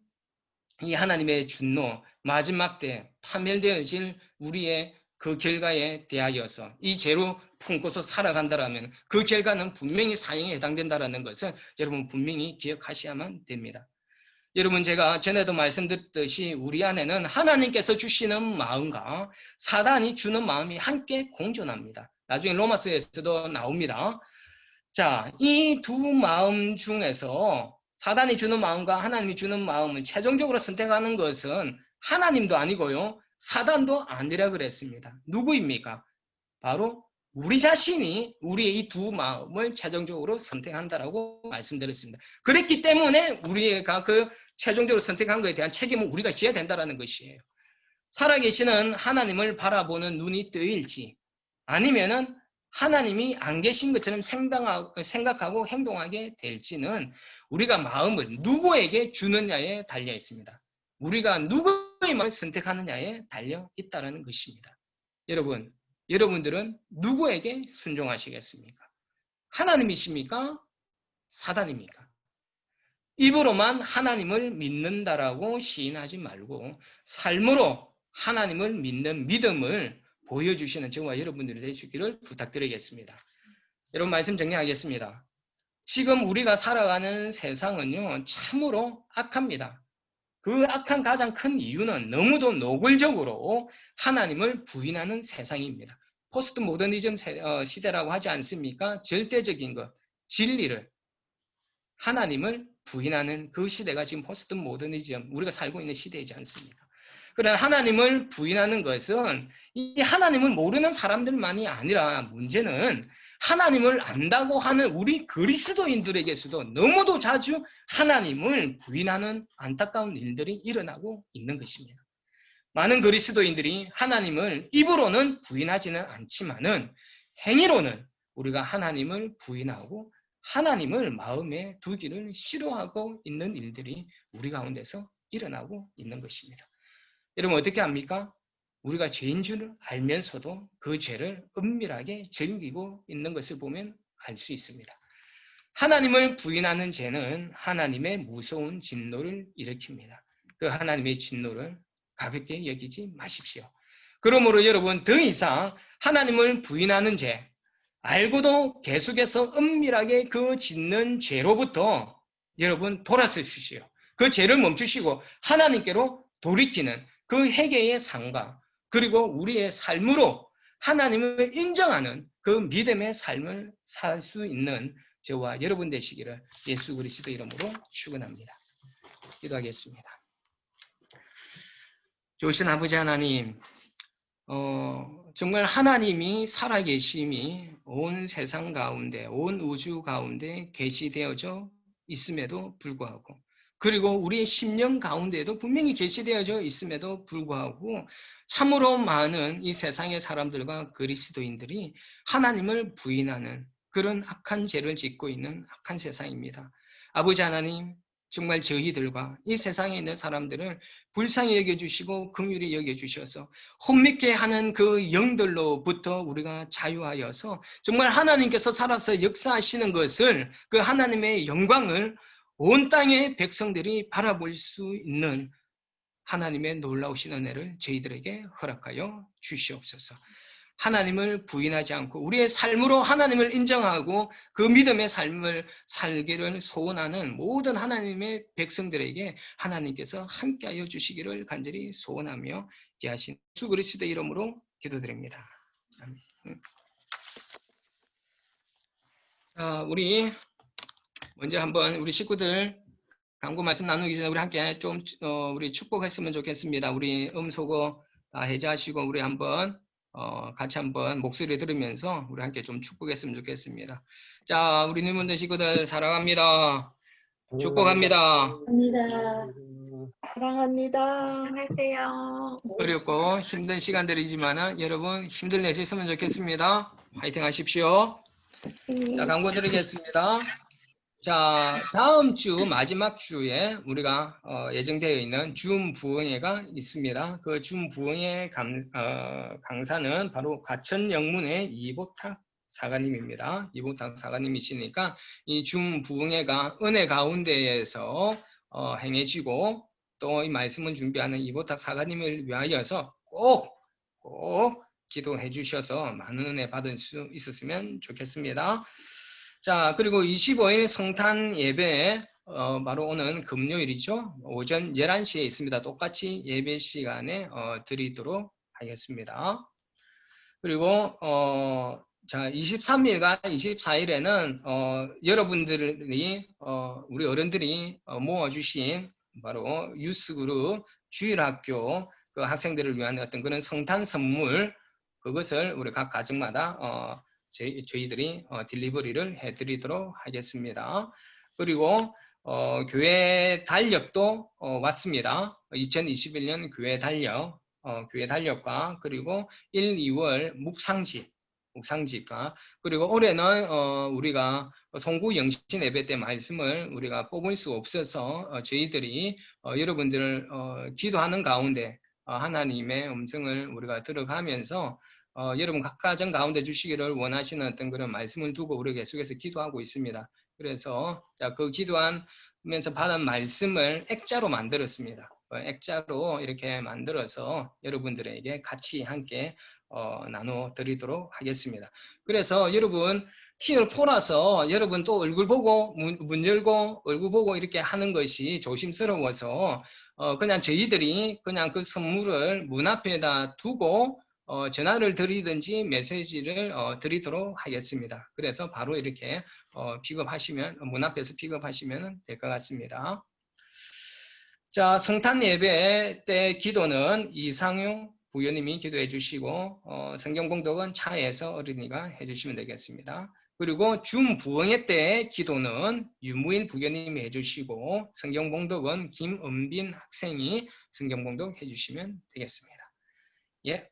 이 하나님의 진노, 마지막 때 파멸되어질 우리의 그 결과에 대하여서 이 죄로 품고서 살아간다라면 그 결과는 분명히 사형에 해당된다라는 것을 여러분 분명히 기억하셔야만 됩니다. 여러분, 제가 전에도 말씀드렸듯이 우리 안에는 하나님께서 주시는 마음과 사단이 주는 마음이 함께 공존합니다. 나중에 로마서에서도 나옵니다. 자, 이 두 마음 중에서 사단이 주는 마음과 하나님이 주는 마음을 최종적으로 선택하는 것은 하나님도 아니고요, 사단도 아니라 그랬습니다. 누구입니까? 바로 우리 자신이 우리의 이 두 마음을 최종적으로 선택한다라고 말씀드렸습니다. 그랬기 때문에 우리가 그 최종적으로 선택한 것에 대한 책임은 우리가 져야 된다는 것이에요. 살아계시는 하나님을 바라보는 눈이 뜨일지 아니면은 하나님이 안 계신 것처럼 생각하고 행동하게 될지는 우리가 마음을 누구에게 주느냐에 달려 있습니다. 우리가 누구의 마음을 선택하느냐에 달려 있다는 것입니다. 여러분들은 누구에게 순종하시겠습니까? 하나님이십니까? 사단입니까? 입으로만 하나님을 믿는다라고 시인하지 말고 삶으로 하나님을 믿는 믿음을 보여주시는 저와 여러분들이 되시기를 부탁드리겠습니다. 여러분, 말씀 정리하겠습니다. 지금 우리가 살아가는 세상은요, 참으로 악합니다. 그 악한 가장 큰 이유는 너무도 노골적으로 하나님을 부인하는 세상입니다. 포스트 모더니즘 시대라고 하지 않습니까? 절대적인 것, 진리를, 하나님을 부인하는 그 시대가 지금 포스트 모더니즘, 우리가 살고 있는 시대이지 않습니까? 그러나 하나님을 부인하는 것은 이 하나님을 모르는 사람들만이 아니라 문제는 하나님을 안다고 하는 우리 그리스도인들에게서도 너무도 자주 하나님을 부인하는 안타까운 일들이 일어나고 있는 것입니다. 많은 그리스도인들이 하나님을 입으로는 부인하지는 않지만은 행위로는 우리가 하나님을 부인하고 하나님을 마음에 두기를 싫어하고 있는 일들이 우리 가운데서 일어나고 있는 것입니다. 여러분, 어떻게 합니까? 우리가 죄인 줄 알면서도 그 죄를 은밀하게 즐기고 있는 것을 보면 알 수 있습니다. 하나님을 부인하는 죄는 하나님의 무서운 진노를 일으킵니다. 그 하나님의 진노를 가볍게 여기지 마십시오. 그러므로 여러분, 더 이상 하나님을 부인하는 죄, 알고도 계속해서 은밀하게 그 짓는 죄로부터 여러분 돌아서십시오. 그 죄를 멈추시고 하나님께로 돌이키는 그 회개의 삶과 그리고 우리의 삶으로 하나님을 인정하는 그 믿음의 삶을 살 수 있는 저와 여러분 되시기를 예수 그리스도 이름으로 축원합니다. 기도하겠습니다. 좋으신 아버지 하나님, 정말 하나님이 살아계심이 온 세상 가운데, 온 우주 가운데 계시되어져 있음에도 불구하고, 그리고 우리의 심령 가운데에도 분명히 계시되어져 있음에도 불구하고 참으로 많은 이 세상의 사람들과 그리스도인들이 하나님을 부인하는 그런 악한 죄를 짓고 있는 악한 세상입니다. 아버지 하나님, 정말 저희들과 이 세상에 있는 사람들을 불쌍히 여겨주시고 긍휼히 여겨주셔서 혼미케 하는 그 영들로부터 우리가 자유하여서 정말 하나님께서 살아서 역사하시는 것을, 그 하나님의 영광을 온 땅의 백성들이 바라볼 수 있는 하나님의 놀라우신 은혜를 저희들에게 허락하여 주시옵소서. 하나님을 부인하지 않고 우리의 삶으로 하나님을 인정하고 그 믿음의 삶을 살기를 소원하는 모든 하나님의 백성들에게 하나님께서 함께하여 주시기를 간절히 소원하며 기하신 예수 그리스도의 이름으로 기도드립니다. 아멘. 우리 먼저 한번 우리 식구들 강구 말씀 나누기 전에 우리 함께 좀 우리 축복했으면 좋겠습니다. 우리 음소거 다 해제하시고 우리 한번 같이 한번 목소리 들으면서 우리 함께 좀 축복했으면 좋겠습니다. 자, 우리 누님들 식구들 사랑합니다. 축복합니다. 감사합니다. 사랑합니다. 안녕하세요. 어렵고 힘든 시간들이지만은 여러분 힘들 내셨으면 좋겠습니다. 화이팅 하십시오. 자, 광고 드리겠습니다. 자, 다음 주 마지막 주에 우리가 예정되어 있는 줌 부흥회가 있습니다. 그 줌 부흥회 강사는 바로 가천 영문의 이보탁 사가님입니다. 이보탁 사가님이시니까 이 줌 부흥회가 은혜 가운데에서 행해지고 또 이 말씀을 준비하는 이보탁 사가님을 위하여서 꼭 기도해 주셔서 많은 은혜 받을 수 있었으면 좋겠습니다. 자, 그리고 25일 성탄 예배 바로 오는 금요일이죠. 오전 11시에 있습니다. 똑같이 예배 시간에 드리도록 하겠습니다. 그리고 자, 23일과 24일에는 여러분들이 우리 어른들이 모아주신 바로 유스그룹 주일학교 그 학생들을 위한 어떤 그런 성탄 선물 그것을 우리 각 가정마다 저희들이 딜리버리를 해드리도록 하겠습니다. 그리고 교회 달력도 왔습니다. 2021년 교회 달력과 그리고 1, 2월 묵상집과 그리고 올해는 우리가 송구 영신 예배 때 말씀을 우리가 뽑을 수 없어서 저희들이 여러분들을 기도하는 가운데 하나님의 음성을 우리가 들어가면서 여러분 각 가정 가운데 주시기를 원하시는 어떤 그런 말씀을 두고 우리 계속해서 기도하고 있습니다. 그래서 그 기도하면서 받은 말씀을 액자로 만들었습니다. 액자로 이렇게 만들어서 여러분들에게 같이 함께 나눠 드리도록 하겠습니다. 그래서 여러분 티를 폴아서 여러분 또 얼굴 보고 문 열고 얼굴 보고 이렇게 하는 것이 조심스러워서 그냥 저희들이 그냥 그 선물을 문 앞에다 두고 전화를 드리든지 메시지를 드리도록 하겠습니다. 그래서 바로 이렇게 픽업하시면 문 앞에서 픽업하시면 될 것 같습니다. 자, 성탄 예배 때 기도는 이상용 부교님이 기도해 주시고 성경 봉독은 차에서 어린이가 해주시면 되겠습니다. 그리고 줌 부흥회 때 기도는 유무인 부교님이 해주시고 성경 봉독은 김은빈 학생이 성경 봉독 해주시면 되겠습니다. 예,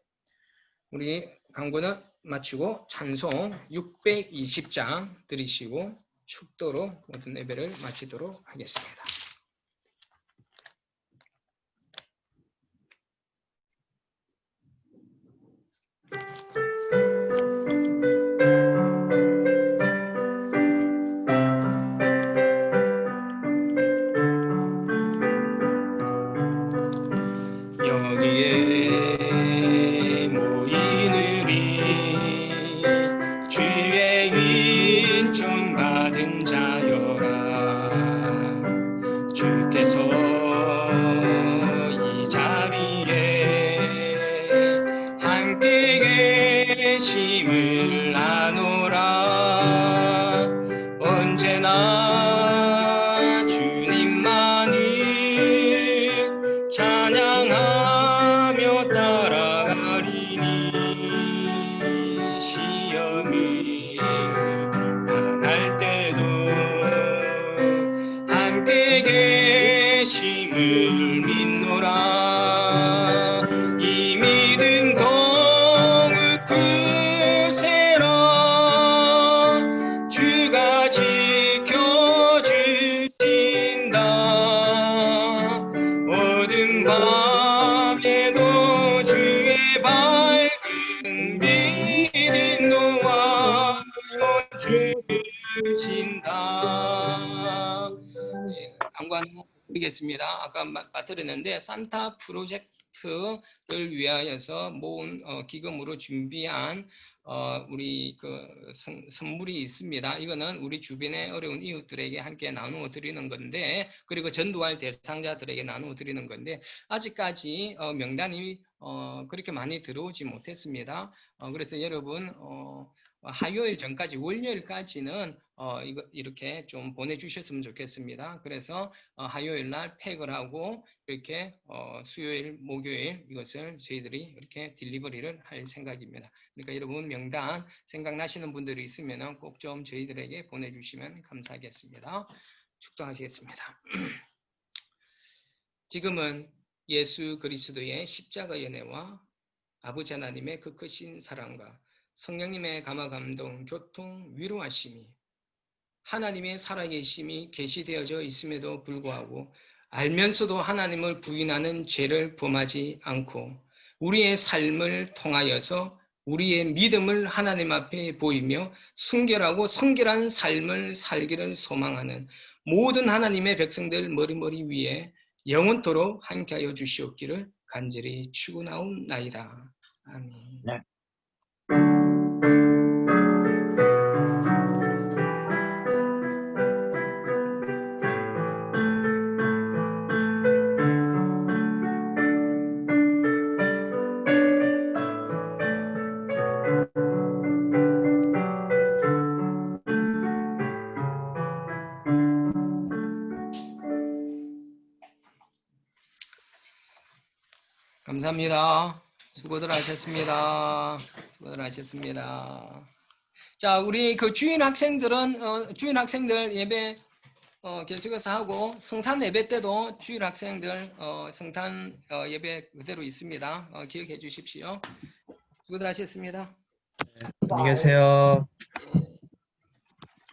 우리 강구는 마치고 찬송 620장 드리시고 축도로 모든 예배를 마치도록 하겠습니다. 여기에 모이느니 주의 은총 받은 자여라. 주께서 이 자리에 함께 계심을 아노라. 언제나 주님만을 찬양하며 따라가리니 시험이 당할 때도 함께 계심을 믿노라. 이 믿음 더욱 굳세라. 주가 지켜주신다. 어둠 밤에도 주의 밝은 빛은 놓아 주신다. 강관 드리겠습니다. 아까 말드렸는데 산타 프로젝트를 위하여서 모은 기금으로 준비한 우리 그 선물이 있습니다. 이거는 우리 주변의 어려운 이웃들에게 함께 나누어 드리는 건데, 그리고 전도할 대상자들에게 나누어 드리는 건데, 아직까지 명단이 그렇게 많이 들어오지 못했습니다. 그래서 여러분 화요일 전까지, 월요일까지는 이거 이렇게 좀 보내주셨으면 좋겠습니다. 그래서 화요일 날 팩을 하고 이렇게 수요일, 목요일 이것을 저희들이 이렇게 딜리버리를 할 생각입니다. 그러니까 여러분 명단 생각나시는 분들이 있으면 꼭 좀 저희들에게 보내주시면 감사하겠습니다. 축도하시겠습니다. 지금은 예수 그리스도의 십자가 연애와 아버지 하나님의 그 크신 사랑과 성령님의 감화 감동, 교통, 위로하심이 하나님의 살아계심이 계시되어져 있음에도 불구하고 알면서도 하나님을 부인하는 죄를 범하지 않고 우리의 삶을 통하여서 우리의 믿음을 하나님 앞에 보이며 순결하고 성결한 삶을 살기를 소망하는 모든 하나님의 백성들 머리머리 위에 영원토록 함께하여 주시옵기를 간절히 축원하옵나이다. 아멘. 네. 감사합니다. 수고들 하셨습니다. 수고들 하셨습니다. 자, 우리 그 주인 학생들 예배 계속해서 하고 성탄 예배 때도 주일 학생들 성탄 예배 그대로 있습니다. 기억해 주십시오. 수고들 하셨습니다. 안녕히 계세요. 예.